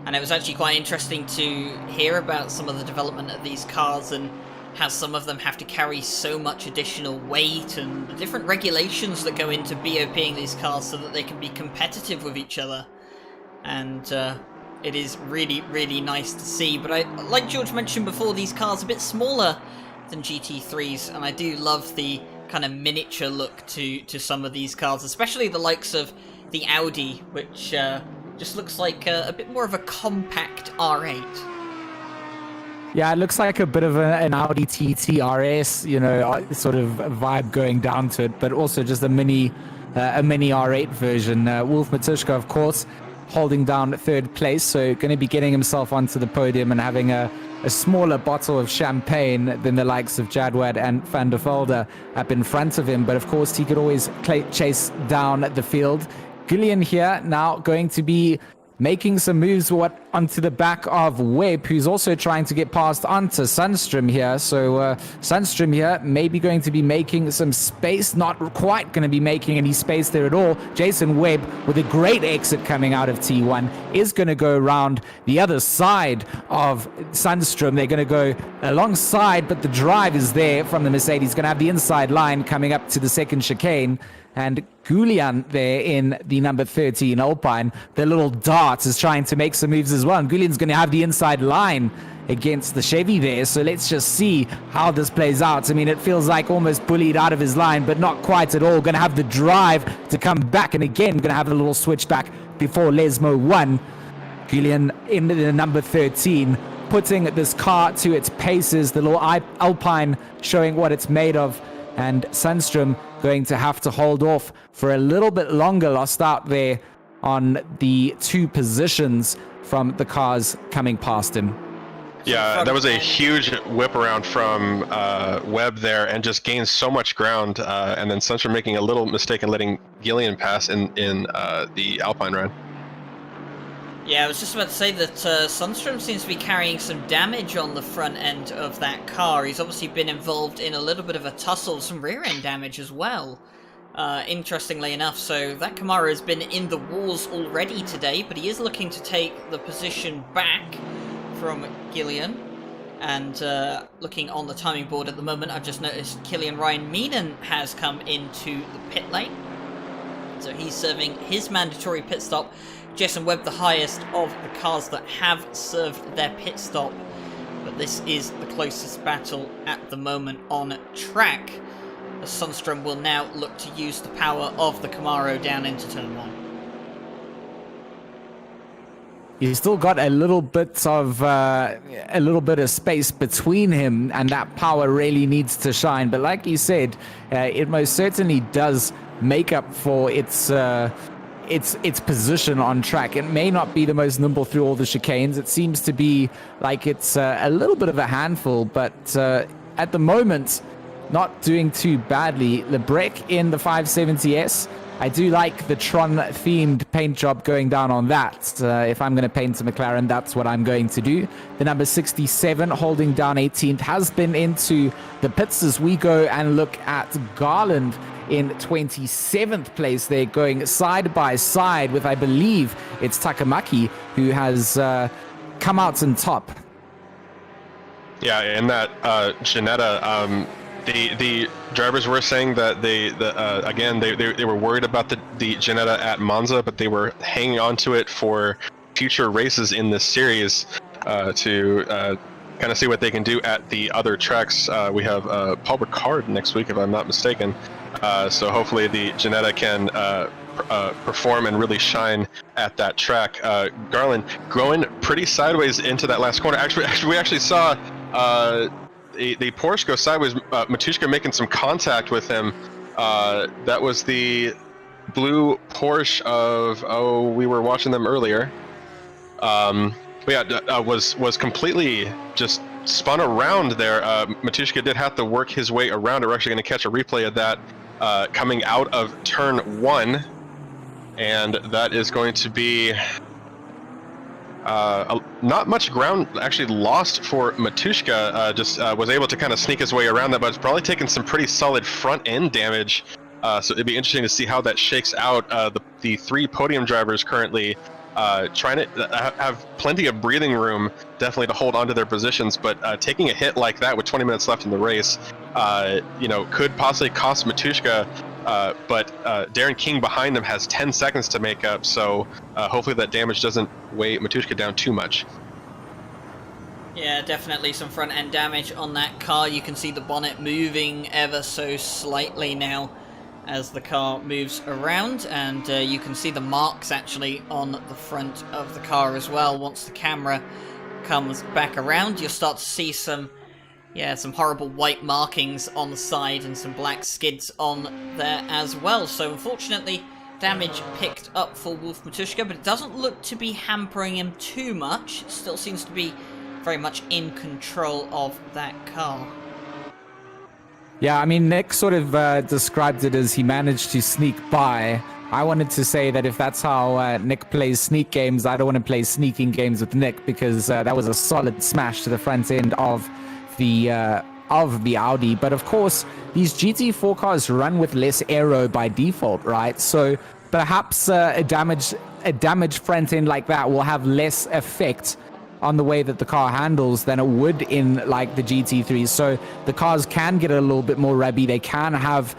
And it was actually quite interesting to hear about some of the development of these cars and how some of them have to carry so much additional weight and the different regulations that go into BOPing these cars so that they can be competitive with each other. And it is really, really nice to see. But like George mentioned before, these cars are a bit smaller than GT3s, and I do love the kind of miniature look to some of these cars, especially the likes of the Audi, which just looks like a bit more of a compact R8. Yeah, it looks like a bit of an Audi TT RS, sort of vibe going down to it, but also just a mini R8 version. Wolf Matushka, of course, holding down 3rd place, so going to be getting himself onto the podium and having a smaller bottle of champagne than the likes of Jadwad and Van der Velde up in front of him. But of course, he could always chase down the field. Gillian here now going to be making some moves onto the back of Webb, who's also trying to get past onto Sundstrom here. So Sundstrom here maybe going to be making some space, not quite going to be making any space there at all. Jason Webb, with a great exit coming out of T1, is going to go around the other side of Sundstrom. They're going to go alongside, but the drive is there from the Mercedes. Going to have the inside line coming up to the 2nd chicane. And Gulian there in the number 13 Alpine, the little dart, is trying to make some moves as well. And Gulian's going to have the inside line against the Chevy there. So let's just see how this plays out. I mean, it feels like almost bullied out of his line, but not quite at all. Going to have the drive to come back. And again, going to have a little switch back before Lesmo 1. Gulian in the number 13, putting this car to its paces. The little Alpine showing what it's made of. And Sundstrom going to have to hold off for a little bit longer, lost out there on the 2 positions from the cars coming past him. Yeah, that was a huge whip around from Webb there, and just gained so much ground. And then Sunstrom making a little mistake in letting Gillian pass in the Alpine run. Yeah, I was just about to say that Sunstrom seems to be carrying some damage on the front end of that car. He's obviously been involved in a little bit of a tussle, some rear end damage as well. Interestingly enough, so that Camaro has been in the wars already today, but he is looking to take the position back from Gillian. And looking on the timing board at the moment, I've just noticed Killian Ryan Meenan has come into the pit lane. So he's serving his mandatory pit stop. Jason Webb, the highest of the cars that have served their pit stop. But this is the closest battle at the moment on track. As Sunstrom will now look to use the power of the Camaro down into turn 1. He's still got a little bit of space between him, and that power really needs to shine. But like you said, it most certainly does make up for its position on track. It may not be the most nimble through all the chicanes. It seems to be like it's a little bit of a handful, but at the moment, not doing too badly. Lebrec in the 570S. I do like the Tron-themed paint job going down on that. If I'm going to paint a McLaren, that's what I'm going to do. The number 67, holding down 18th, has been into the pits as we go and look at Garland in 27th place. They're going side by side with, I believe, it's Takamaki, who has come out on top. Yeah, and that Ginetta, the drivers were saying that they were worried about the Ginetta at Monza, but they were hanging on to it for future races in this series to kind of see what they can do at the other tracks. We have Paul Ricard next week, if I'm not mistaken. So hopefully the Ginetta can perform and really shine at that track. Garland going pretty sideways into that last corner. Actually, we actually saw the Porsche go sideways. Matuszka making some contact with him. That was the blue Porsche of we were watching them earlier. But yeah, was completely just spun around there. Matuszka did have to work his way around. We're actually going to catch a replay of that coming out of turn 1, and that is going to be not much ground actually lost for Matuszka. Just was able to kind of sneak his way around that, but it's probably taken some pretty solid front end damage. So it'd be interesting to see how that shakes out. The 3 podium drivers currently trying to have plenty of breathing room, definitely, to hold onto their positions, but taking a hit like that with 20 minutes left in the race, could possibly cost Matuszka. But Darren King behind them has 10 seconds to make up, so hopefully that damage doesn't weigh Matuszka down too much. Yeah, definitely some front end damage on that car. You can see the bonnet moving ever so slightly now as the car moves around, and you can see the marks actually on the front of the car as well. Once the camera comes back around, you'll start to see some horrible white markings on the side and some black skids on there as well. So unfortunately, damage picked up for Wolf Matuszka, but it doesn't look to be hampering him too much. It still seems to be very much in control of that car. Yeah, I mean, Nick sort of described it as he managed to sneak by. I wanted to say that if that's how Nick plays sneak games, I don't want to play sneaking games with Nick, because that was a solid smash to the front end of the Audi. But of course, these GT4 cars run with less aero by default, right? So perhaps a damaged front end like that will have less effect on the way that the car handles than it would in like the GT3. So the cars can get a little bit more rubby. They can have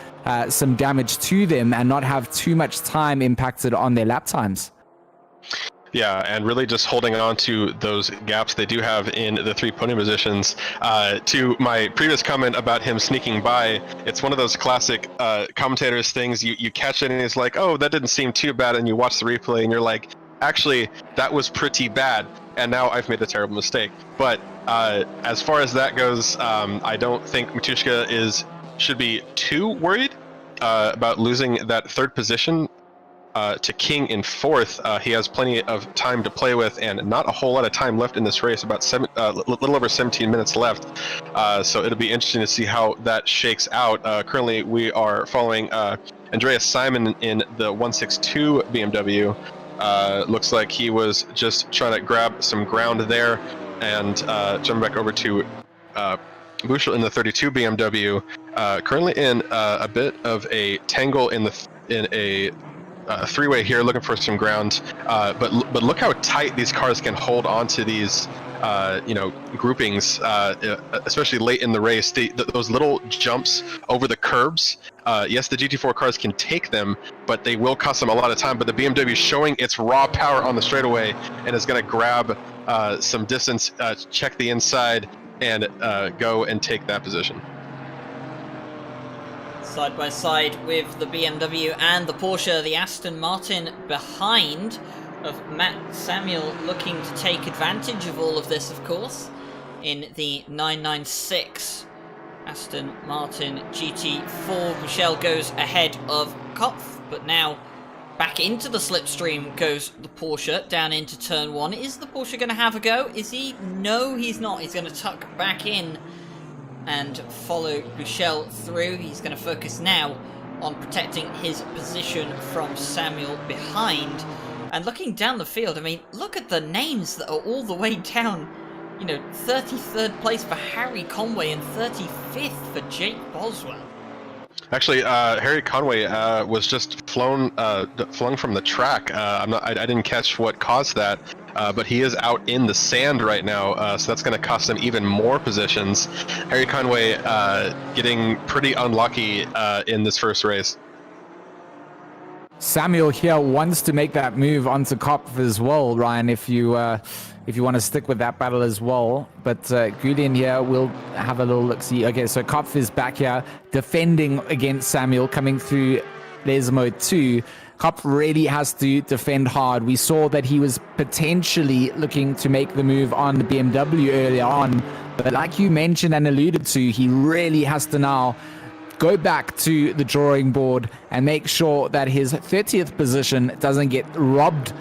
some damage to them and not have too much time impacted on their lap times. Yeah, and really just holding on to those gaps they do have in the 3 podium positions. To my previous comment about him sneaking by, it's one of those classic commentators things. You catch it and it's like, oh, that didn't seem too bad, and you watch the replay and you're like, actually, that was pretty bad, and now I've made a terrible mistake. But as far as that goes, I don't think Matuszka should be too worried about losing that 3rd position. to King in 4th. He has plenty of time to play with, and not a whole lot of time left in this race. About little over 17 minutes left. So it'll be interesting to see how that shakes out. Currently, we are following Andreas Simon in the 162 BMW. Looks like he was just trying to grab some ground there, and jumping back over to Bushel in the 32 BMW. Currently in a bit of a tangle in a three-way here, looking for some ground. But look how tight these cars can hold onto these groupings, especially late in the race. Those little jumps over the curbs. Yes, the GT4 cars can take them, but they will cost them a lot of time. But the BMW is showing its raw power on the straightaway and is going to grab some distance, check the inside, and go and take that position. Side by side with the BMW and the Porsche, the Aston Martin behind of Matt Samuel, looking to take advantage of all of this, of course, in the 996 Aston Martin GT4. Michel goes ahead of Kopf, but now back into the slipstream goes the Porsche, down into turn 1. Is the Porsche going to have a go? Is he? No, he's not. He's going to tuck back in and follow Michel through. He's going to focus now on protecting his position from Samuel behind. And looking down the field, I mean, look at the names that are all the way down. 33rd place for Harry Conway and 35th for Jake Boswell. Actually, Harry Conway was just flung from the track. I didn't catch what caused that, but he is out in the sand right now, so that's going to cost him even more positions. Harry Conway getting pretty unlucky in this first race. Samuel here wants to make that move onto Kopf as well, Ryan, if you want to stick with that battle as well. But Gulian here will have a little look-see. Okay, so Kopf is back here defending against Samuel, coming through Lesmo 2. Kopf really has to defend hard. We saw that he was potentially looking to make the move on the BMW earlier on. But like you mentioned and alluded to, he really has to now go back to the drawing board and make sure that his 30th position doesn't get robbed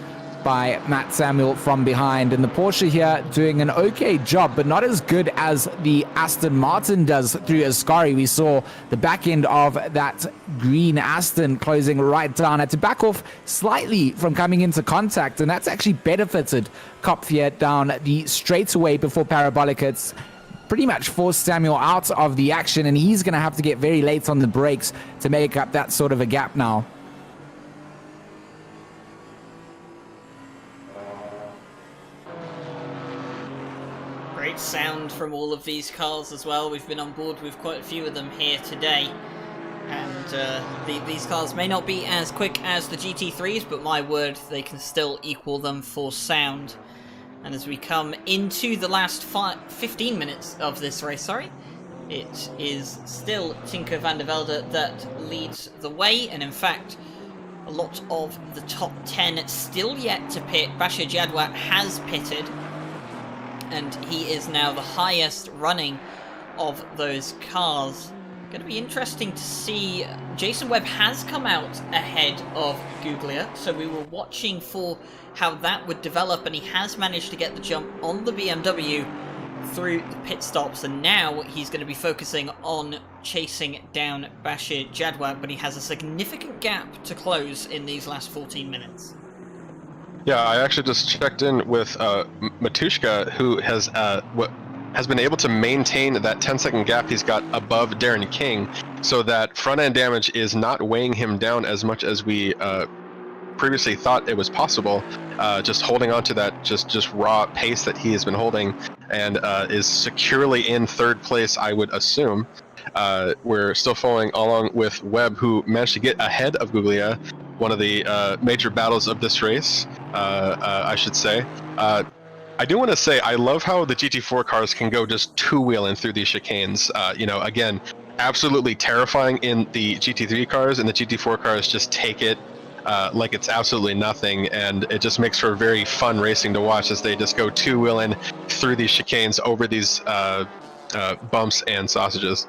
by Matt Samuel from behind. And the Porsche here doing an okay job, but not as good as the Aston Martin does through Ascari. We saw the back end of that green Aston closing right down. Had to back off slightly from coming into contact, and that's actually benefited Kopf here down the straightaway before Parabolica. It's pretty much forced Samuel out of the action, and he's going to have to get very late on the brakes to make up that sort of a gap now. Great sound from all of these cars as well. We've been on board with quite a few of them here today. And these cars may not be as quick as the GT3s, but my word, they can still equal them for sound. And as we come into the last 15 minutes of this race, it is still Tinko van der Velde that leads the way. And in fact, a lot of the top 10 still yet to pit. Bashir Jadwat has pitted, and he is now the highest running of those cars. Going to be interesting to see. Jason Webb has come out ahead of Guglia, so we were watching for how that would develop, and he has managed to get the jump on the BMW through the pit stops, and now he's going to be focusing on chasing down Bashir Jadwat, but he has a significant gap to close in these last 14 minutes. Yeah, I actually just checked in with Matushka, who has been able to maintain that 10-second gap he's got above Darren King, so that front-end damage is not weighing him down as much as we previously thought it was possible. Just holding on to that just raw pace that he has been holding, and is securely in third place, I would assume. We're still following along with Webb, who managed to get ahead of Guglia, one of the major battles of this race, I should say. I do want to say, I love how the GT4 cars can go just two-wheeling through these chicanes. Again, absolutely terrifying in the GT3 cars, and the GT4 cars just take it like it's absolutely nothing, and it just makes for very fun racing to watch as they just go two-wheeling through these chicanes over these bumps and sausages.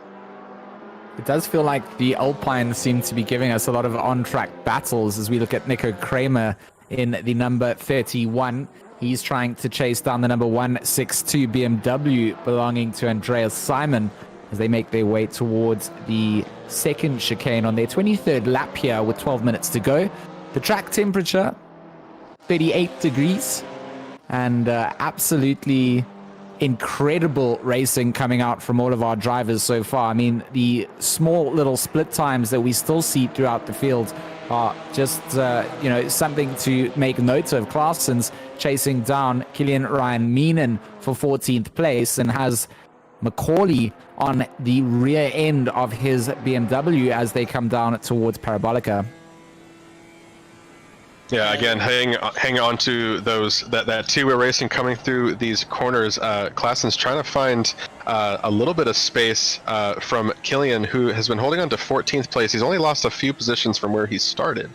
It does feel like the Alpines seem to be giving us a lot of on-track battles as we look at Nico Kramer in the number 31. He's trying to chase down the number 162 BMW belonging to Andreas Simon as they make their way towards the second chicane on their 23rd lap here with 12 minutes to go. The track temperature, 38 degrees, and absolutely incredible racing coming out from all of our drivers so far. I mean, the small little split times that we still see throughout the field are just, something to make note of. Claessen's chasing down Kilian Ryan Meenan for 14th place and has Macaulay on the rear end of his BMW as they come down towards Parabolica. Yeah, again, hang on to that two-wheel racing coming through these corners. Claessen's trying to find a little bit of space from Killian, who has been holding on to 14th place. He's only lost a few positions from where he started,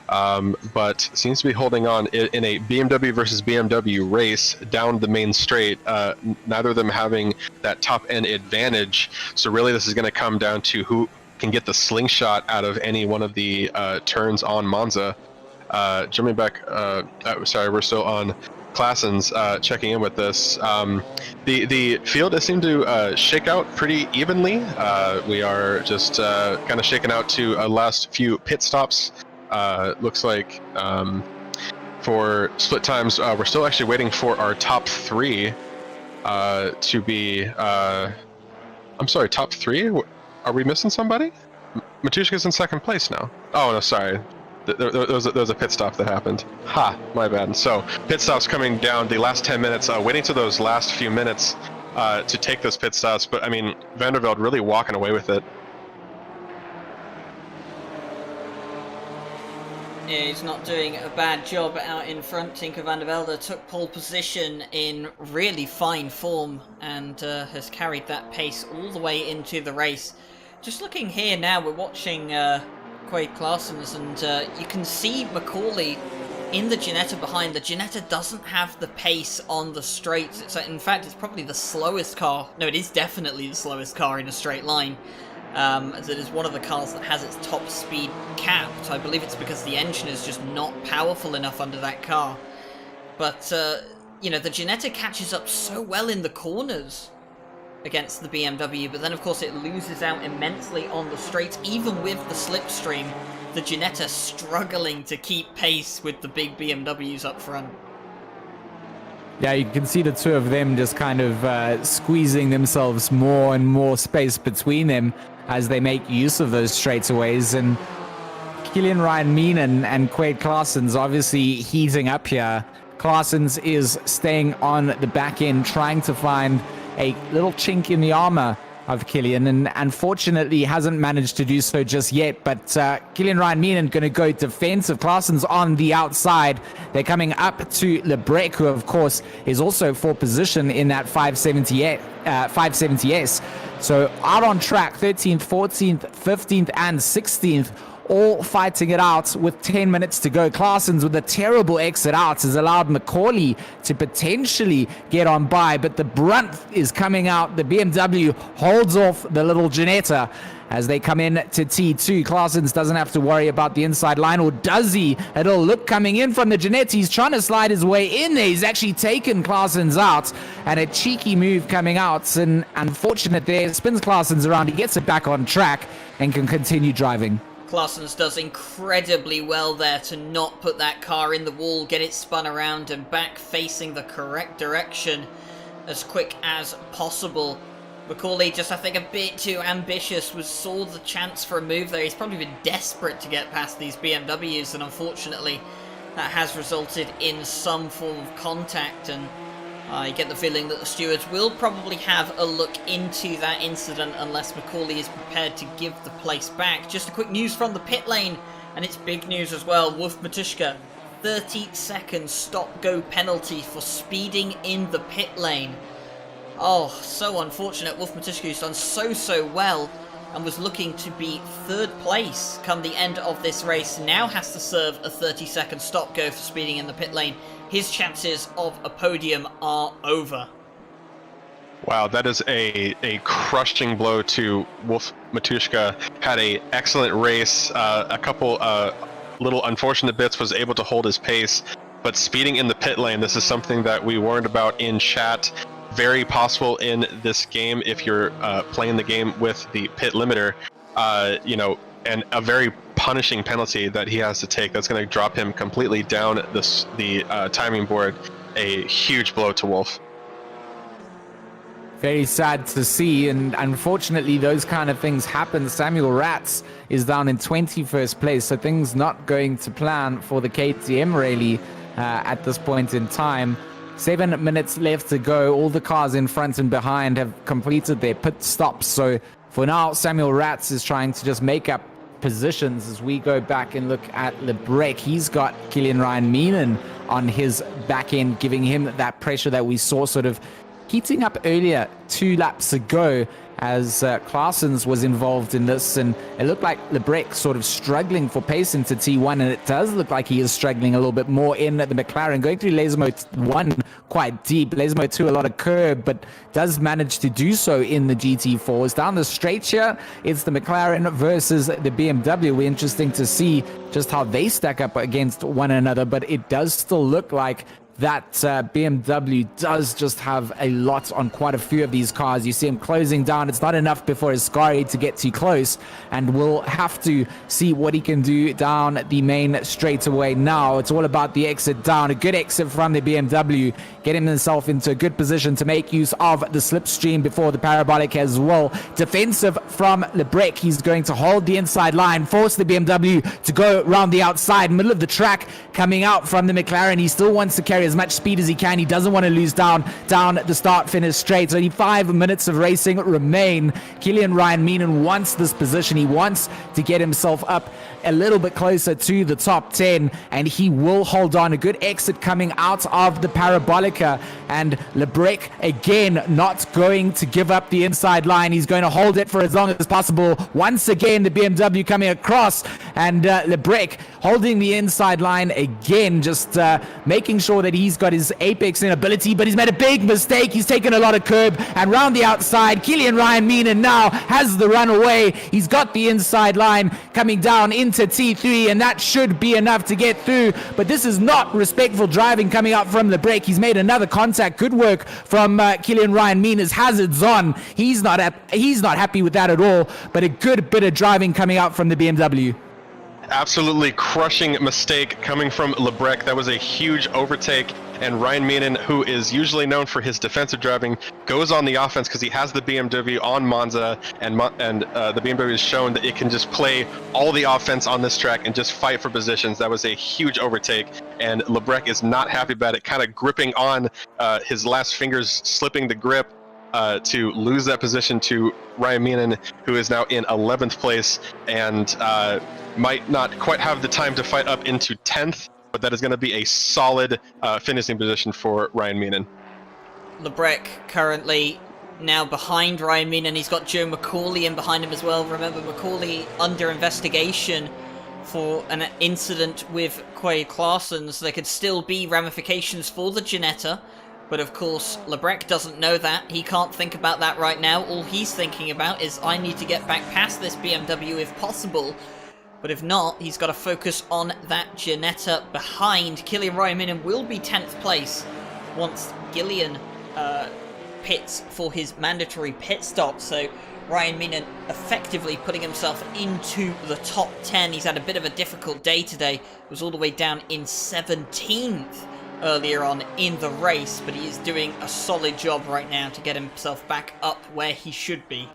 but seems to be holding on in a BMW versus BMW race down the main straight. Neither of them having that top-end advantage. So really, this is going to come down to who can get the slingshot out of any one of the turns on Monza. Jumping back, sorry, we're still on Claessen's checking in with this. The field has seemed to shake out pretty evenly. We are just kind of shaking out to last few pit stops. Looks like for split times, we're still actually waiting for our top three to be. I'm sorry, top three? Are we missing somebody? Matushka's in second place now. Oh, no, sorry. There was a pit stop that happened. Ha, my bad. So pit stops coming down the last 10 minutes, waiting to those last few minutes to take those pit stops. But I mean, Vandervelde really walking away with it. Yeah, he's not doing a bad job out in front. Tinker van der Velde took pole position in really fine form and has carried that pace all the way into the race. Just looking here now, we're watching Quade Claessen's, and you can see Macaulay in the Ginetta behind. The Ginetta doesn't have the pace on the straights. In fact, it's probably the slowest car. No, it is definitely the slowest car in a straight line. As it is one of the cars that has its top speed capped. I believe it's because the engine is just not powerful enough under that car. But, the Ginetta catches up so well in the corners against the BMW, but then of course it loses out immensely on the straights. Even with the slipstream, the Ginetta struggling to keep pace with the big BMWs up front. Yeah, you can see the two of them just kind of squeezing themselves more and more space between them as they make use of those straightaways. And Kilian Ryan Meenan and Quade Claessen's obviously heating up here. Claessen's is staying on the back end, trying to find a little chink in the armor of Kilian, and unfortunately hasn't managed to do so just yet. But Kilian Ryan Meenan going to go defensive. Claessen's on the outside. They're coming up to Lebrec, who of course is also for position in that 570S. So out on track, 13th, 14th, 15th, and 16th. All fighting it out with 10 minutes to go. Claessen's with a terrible exit out has allowed Macaulay to potentially get on by, but the brunt is coming out. The BMW holds off the little Ginetta as they come in to T2. Claessen's doesn't have to worry about the inside line, or does he? It'll look coming in from the Ginetta. He's trying to slide his way in there. He's actually taken Claessen's out, and a cheeky move coming out, and unfortunate there. Spins Claessen's around. He gets it back on track and can continue driving. Claessen's does incredibly well there to not put that car in the wall, get it spun around and back facing the correct direction as quick as possible. Macaulay just, I think, a bit too ambitious, saw the chance for a move there. He's probably been desperate to get past these BMWs, and unfortunately that has resulted in some form of contact, and I get the feeling that the stewards will probably have a look into that incident unless Macaulay is prepared to give the place back. Just a quick news from the pit lane, and it's big news as well. Wolf Matuszka, 30-second stop-go penalty for speeding in the pit lane. Oh, so unfortunate. Wolf Matuszka, who's done so well and was looking to be third place come the end of this race, now has to serve a 30-second stop-go for speeding in the pit lane. His chances of a podium are over. Wow, that is a crushing blow to Wolf Matushka. Had a excellent race. A couple little unfortunate bits, was able to hold his pace, but speeding in the pit lane, this is something that we warned about in chat. Very possible in this game if you're playing the game with the pit limiter, and a very punishing penalty that he has to take. That's going to drop him completely down the timing board. A huge blow to Wolf. Very sad to see, and unfortunately those kind of things happen. Samuel Ratz is down in 21st place, so things not going to plan for the KTM rally at this point in time. 7 minutes left to go. All the cars in front and behind have completed their pit stops, so for now Samuel Ratz is trying to just make up positions. As we go back and look at Lebrec, he's got Kilian Ryan Meenan on his back end, giving him that pressure that we saw sort of heating up earlier 2 laps ago as Claessens was involved in this, and it looked like Lebrec sort of struggling for pace into T1, and it does look like he is struggling a little bit more in the McLaren, going through laser mode 1 quite deep, laser mode 2 a lot of curb, but does manage to do so in the GT4s. Down the straight here, it's the McLaren versus the BMW. We're interesting to see just how they stack up against one another, but it does still look like that BMW does just have a lot on quite a few of these cars. You see him closing down. It's not enough before Ascari to get too close, and we'll have to see what he can do down the main straightaway now. It's all about the exit down. A good exit from the BMW, getting himself into a good position to make use of the slipstream before the parabolic as well. Defensive from Lebrec. He's going to hold the inside line, force the BMW to go around the outside, middle of the track, coming out from the McLaren. He still wants to carry as much speed as he can. He doesn't want to lose down the start finish straight. Only 5 minutes of racing remain. Kilian Ryan Meenan wants this position. He wants to get himself up a little bit closer to the top 10, and he will hold on. A good exit coming out of the Parabolica, and Lebrec again not going to give up the inside line. He's going to hold it for as long as possible. Once again the BMW coming across, and Lebrec holding the inside line again, just making sure that he's got his apex in ability, but he's made a big mistake. He's taken a lot of curb, and round the outside Kilian Ryan Meenan now has the runaway. He's got the inside line coming down into T3, and that should be enough to get through, but this is not respectful driving coming out from Lebrec. He's made another contact. Good work from Kilian Ryan Meenan's hazards on. He's not happy with that at all, but a good bit of driving coming out from the BMW. Absolutely crushing mistake coming from Lebrec. That was a huge overtake, and Ryan Meenan, who is usually known for his defensive driving, goes on the offense because he has the BMW on Monza, and the BMW has shown that it can just play all the offense on this track and just fight for positions. That was a huge overtake, and Lebrec is not happy about it, kind of gripping on his last fingers, slipping the grip to lose that position to Ryan Meenan, who is now in 11th place and might not quite have the time to fight up into 10th, but that is going to be a solid finishing position for Ryan Meenan. Lebrec currently now behind Ryan Meenan. He's got Joe McCauley in behind him as well. Remember, McCauley under investigation for an incident with Quay Claessens. There could still be ramifications for the Ginetta, but of course Lebrec doesn't know that. He can't think about that right now. All he's thinking about is, I need to get back past this BMW if possible. But if not, he's got to focus on that Ginetta behind. Kilian Ryan Meenan will be 10th place once Gillian pits for his mandatory pit stop. So Ryan Meenan effectively putting himself into the top 10. He's had a bit of a difficult day today. Was all the way down in 17th earlier on in the race, but he is doing a solid job right now to get himself back up where he should be.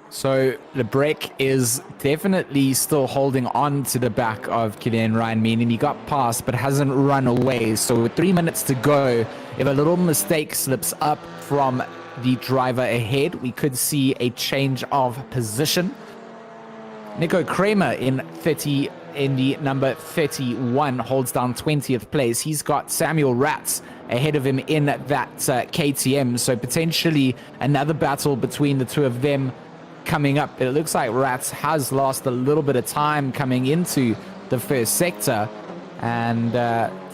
So Lebrec is definitely still holding on to the back of Kilian Ryan Meenan. He got past but hasn't run away. So with 3 minutes to go, if a little mistake slips up from the driver ahead, we could see a change of position. Nico Kramer in the number 31 holds down 20th place. He's got Samuel Ratz ahead of him in that KTM. So potentially another battle between the two of them coming up. It looks like Ratz has lost a little bit of time coming into the first sector, and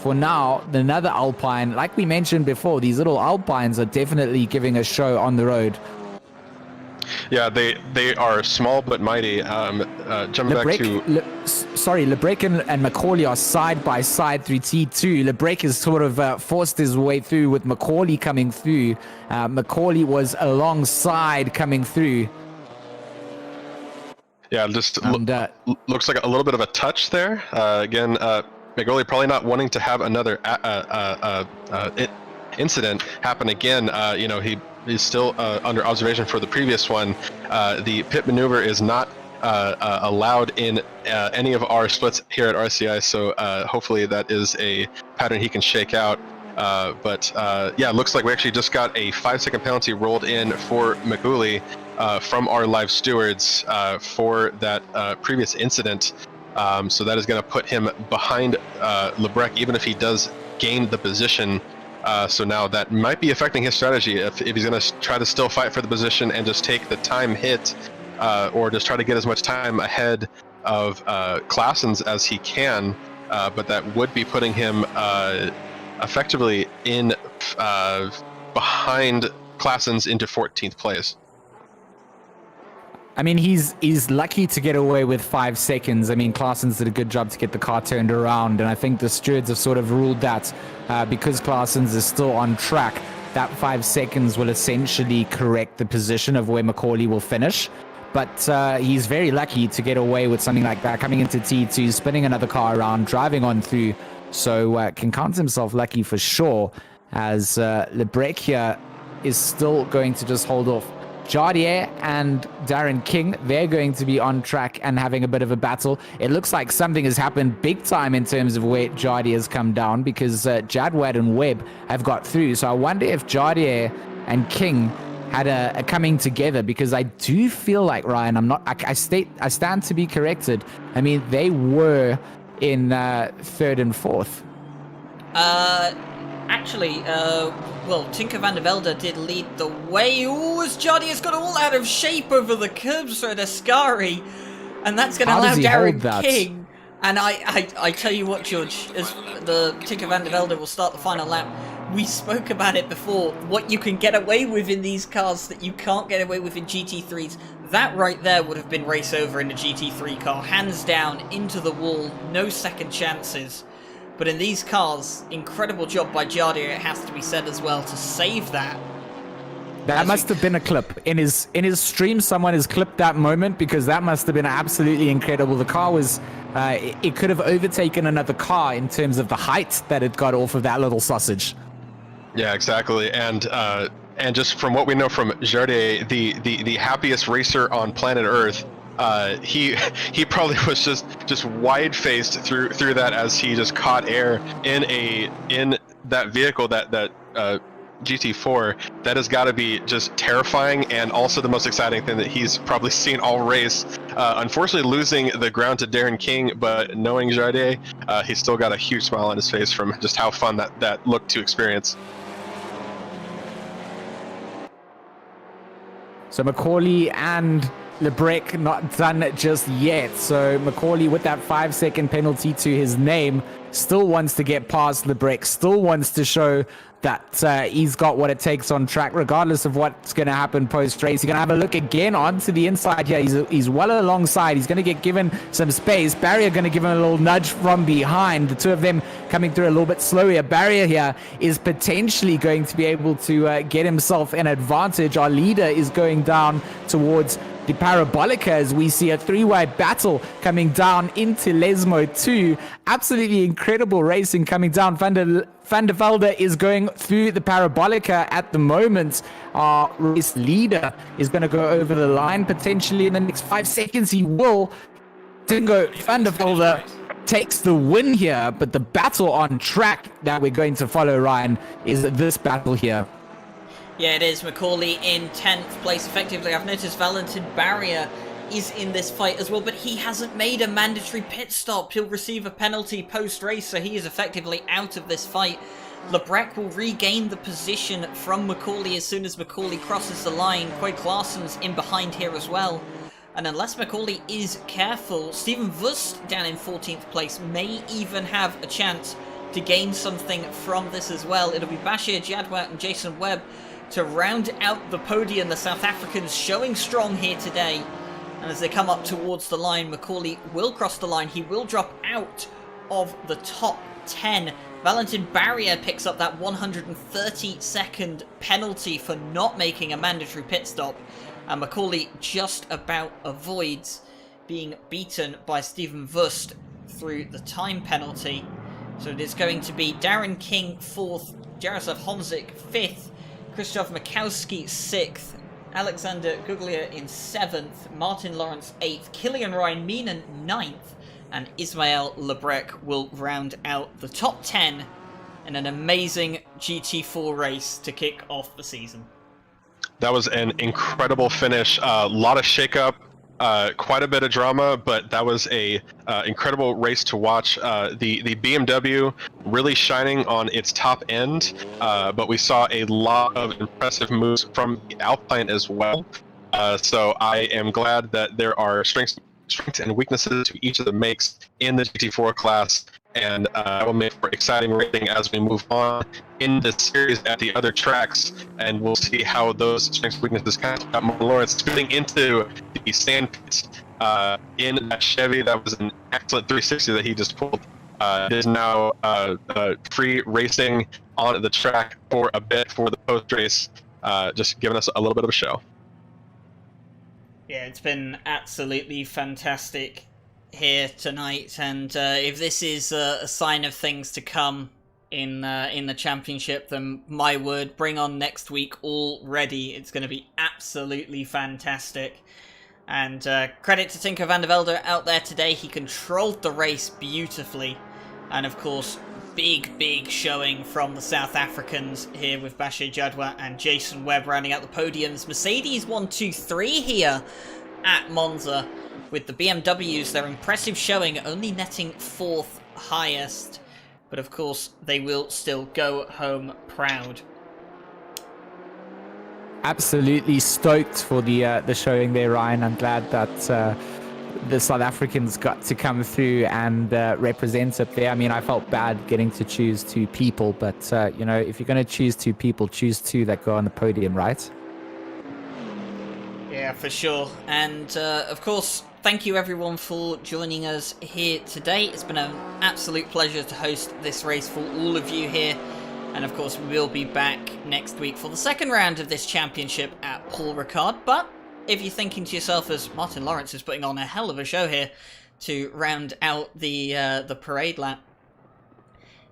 for now, another Alpine, like we mentioned before, these little Alpines are definitely giving a show on the road. Yeah, they are small but mighty. Jumping back to... Lebrec and Macaulay are side by side through T2. Lebrec has sort of forced his way through with Macaulay coming through. Macaulay was alongside coming through. Yeah, just looks like a little bit of a touch there. Again, Macaulay probably not wanting to have another incident happen again. You know, he's still under observation for the previous one. The pit maneuver is not allowed in any of our splits here at RCI, so hopefully that is a pattern he can shake out. But yeah, it looks like we actually just got a 5-second penalty rolled in for Macaulay from our live stewards for that previous incident. So that is going to put him behind Lebrec, even if he does gain the position. So now that might be affecting his strategy if he's going to try to still fight for the position and just take the time hit, or just try to get as much time ahead of Claessens as he can. But that would be putting him effectively in behind Claessens into 14th place. I mean, he's lucky to get away with 5 seconds. I mean, Claessens did a good job to get the car turned around, and I think the stewards have sort of ruled that because Claessens is still on track, that 5 seconds will essentially correct the position of where Macaulay will finish. But he's very lucky to get away with something like that, coming into T2, spinning another car around, driving on through, so can count himself lucky for sure, as Lebrec here is still going to just hold off Jardier and Darren King. They're going to be on track and having a bit of a battle. It looks like something has happened big time in terms of where Jardier has come down, because Jadwad and Webb have got through. So I wonder if Jardier and King had a coming together, because I do feel like, Ryan, I stand to be corrected. I mean, they were in third and fourth. Actually, well, Tinker van der Velde did lead the way. Ooh, as Jardier's got all out of shape over the curbs for Ascari, and that's going to allow Darren King. And I tell you what, George, as the Tinker van der Velde will start the final lap, we spoke about it before, what you can get away with in these cars that you can't get away with in GT3s. That right there would have been race over in a GT3 car, hands down, into the wall, no second chances. But in these cars, incredible job by Jardier, it has to be said as well, to save that. That must have been a clip. In his stream, someone has clipped that moment, because that must have been absolutely incredible. The car was, it could have overtaken another car in terms of the height that it got off of that little sausage. Yeah, exactly. And just from what we know from Jardier, the happiest racer on planet Earth, he probably was just wide-faced through that as he just caught air in that vehicle, that GT4. That has got to be just terrifying, and also the most exciting thing that he's probably seen all race. Unfortunately, losing the ground to Darren King, but knowing Jardier, he's still got a huge smile on his face from just how fun that looked to experience. So Macaulay and Lebrec not done just yet. So Macaulay, with that 5-second penalty to his name, still wants to get past Lebrec, still wants to show that he's got what it takes on track, regardless of what's going to happen post-race. He's going to have a look again onto the inside here. He's well alongside. He's going to get given some space. Barrier going to give him a little nudge from behind. The two of them coming through a little bit slower. Barrier here is potentially going to be able to get himself an advantage. Our leader is going down towards the Parabolica as we see a three-way battle coming down into Lesmo 2. Absolutely incredible racing coming down. Van der Velde is going through the Parabolica at the moment. Our race leader is going to go over the line potentially in the next 5 seconds. He will. Dingo Van der Velde takes the win here, but the battle on track that we're going to follow, Ryan, is this battle here. Yeah, it is. Macaulay in 10th place, effectively. I've noticed Valentin Barrier is in this fight as well, but he hasn't made a mandatory pit stop. He'll receive a penalty post-race, so he is effectively out of this fight. Lebrec will regain the position from Macaulay as soon as Macaulay crosses the line. Quay Claessens in behind here as well. And unless Macaulay is careful, Steven Wust down in 14th place may even have a chance to gain something from this as well. It'll be Bashir Jadwat and Jason Webb to round out the podium. The South Africans showing strong here today. And as they come up towards the line, Macaulay will cross the line. He will drop out of the top 10. Valentin Barrier picks up that 130-second penalty for not making a mandatory pit stop. And Macaulay just about avoids being beaten by Stephen Vust through the time penalty. So it is going to be Darren King 4th, Jaroslav Honzik 5th, Krzysztof Makowski 6th, Alexander Guglia in 7th, Martin Lawrence 8th, Killian Ryan Meenan 9th, and Ismael Lebrec will round out the top 10 in an amazing GT4 race to kick off the season. That was an incredible finish. A lot of shakeup, quite a bit of drama, but that was a incredible race to watch. The BMW really shining on its top end, but we saw a lot of impressive moves from the Alpine as well. So I am glad that there are strengths and weaknesses to each of the makes in the GT4 class, and that will make for exciting racing as we move on in the series at the other tracks, and we'll see how those strengths and weaknesses kind of got Martin Lawrence spinning into the sand pits in that Chevy. That was an excellent 360 that he just pulled. It is now free racing on the track for a bit for the post-race, just giving us a little bit of a show. Yeah, it's been absolutely fantastic here tonight, and if this is a sign of things to come in the championship, then my word, bring on next week already. It's going to be absolutely fantastic. And credit to Tinker van der Velde out there today. He controlled the race beautifully, and of course, big showing from the South Africans here with Bashir Jadwat and Jason Webb rounding out the podiums. Mercedes 1, 2, 3 here at Monza with the BMWs. Their impressive showing, only netting 4th highest, but of course they will still go home proud. Absolutely stoked for the showing there, Ryan. I'm glad that the South Africans got to come through and represent up there. I mean, I felt bad getting to choose 2 people, but you know, if you're going to choose 2 people, choose 2 that go on the podium, right? Yeah, for sure. And of course, thank you everyone for joining us here today. It's been an absolute pleasure to host this race for all of you here. And of course, we will be back next week for the second round of this championship at Paul Ricard. But if you're thinking to yourself, as Martin Lawrence is putting on a hell of a show here to round out the parade lap,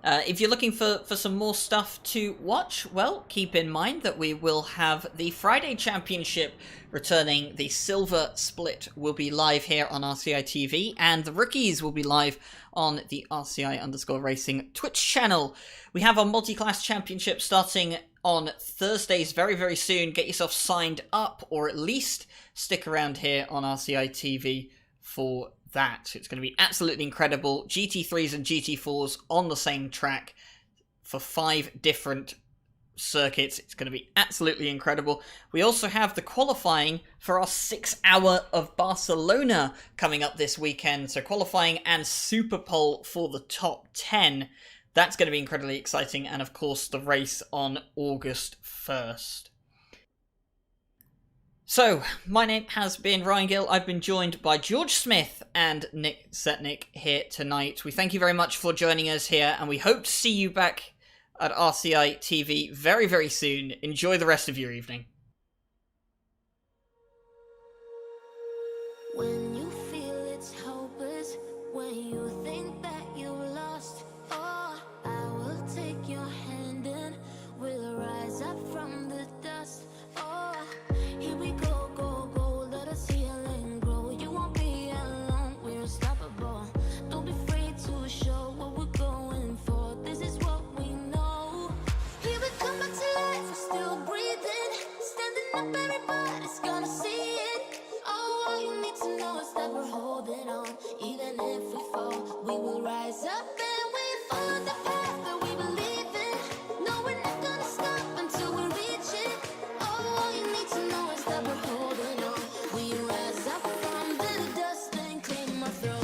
if you're looking for some more stuff to watch, well, keep in mind that we will have the Friday Championship returning. The Silver Split will be live here on RCI TV, and the Rookies will be live on the RCI_Racing Twitch channel. We have our Multi-Class Championship starting on Thursdays very soon. Get yourself signed up, or at least stick around here on RCI TV for that. It's going to be absolutely incredible. GT3s and GT4s on the same track for 5 different circuits. It's going to be absolutely incredible. We also have the qualifying for our 6 hour of Barcelona coming up this weekend. So qualifying and Super Pole for the top 10. That's going to be incredibly exciting. And of course, the race on August 1st. So, my name has been Ryan Gill. I've been joined by George Smith and Nick Setnick here tonight. We thank you very much for joining us here, and we hope to see you back at RCI TV very soon. Enjoy the rest of your evening. When you feel it's hopeless, when you think that you lost, oh, I will take your hand and we'll rise up from the dust. Oh, here we go, let us heal and grow. You won't be alone, we're unstoppable. Don't be afraid to show what we're going for. This is what we know. Here we come back to life, we're still breathing. Standing up, everybody's gonna see it. Oh, all you need to know is that we're holding on. Even if we fall, we will rise up and we follow the path that we believe in. No, we're not gonna stop until we reach it. Oh, all you need to know is that we're holding on. We rise up from the dust and claim our throat.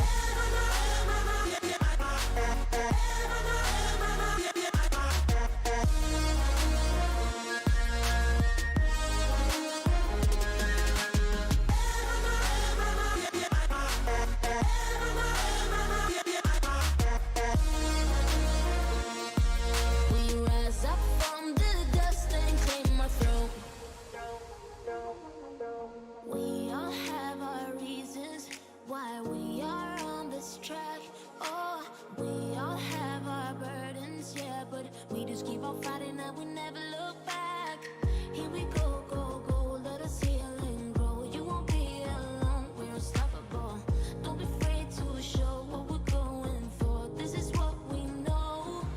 fought Friday night, we never look back.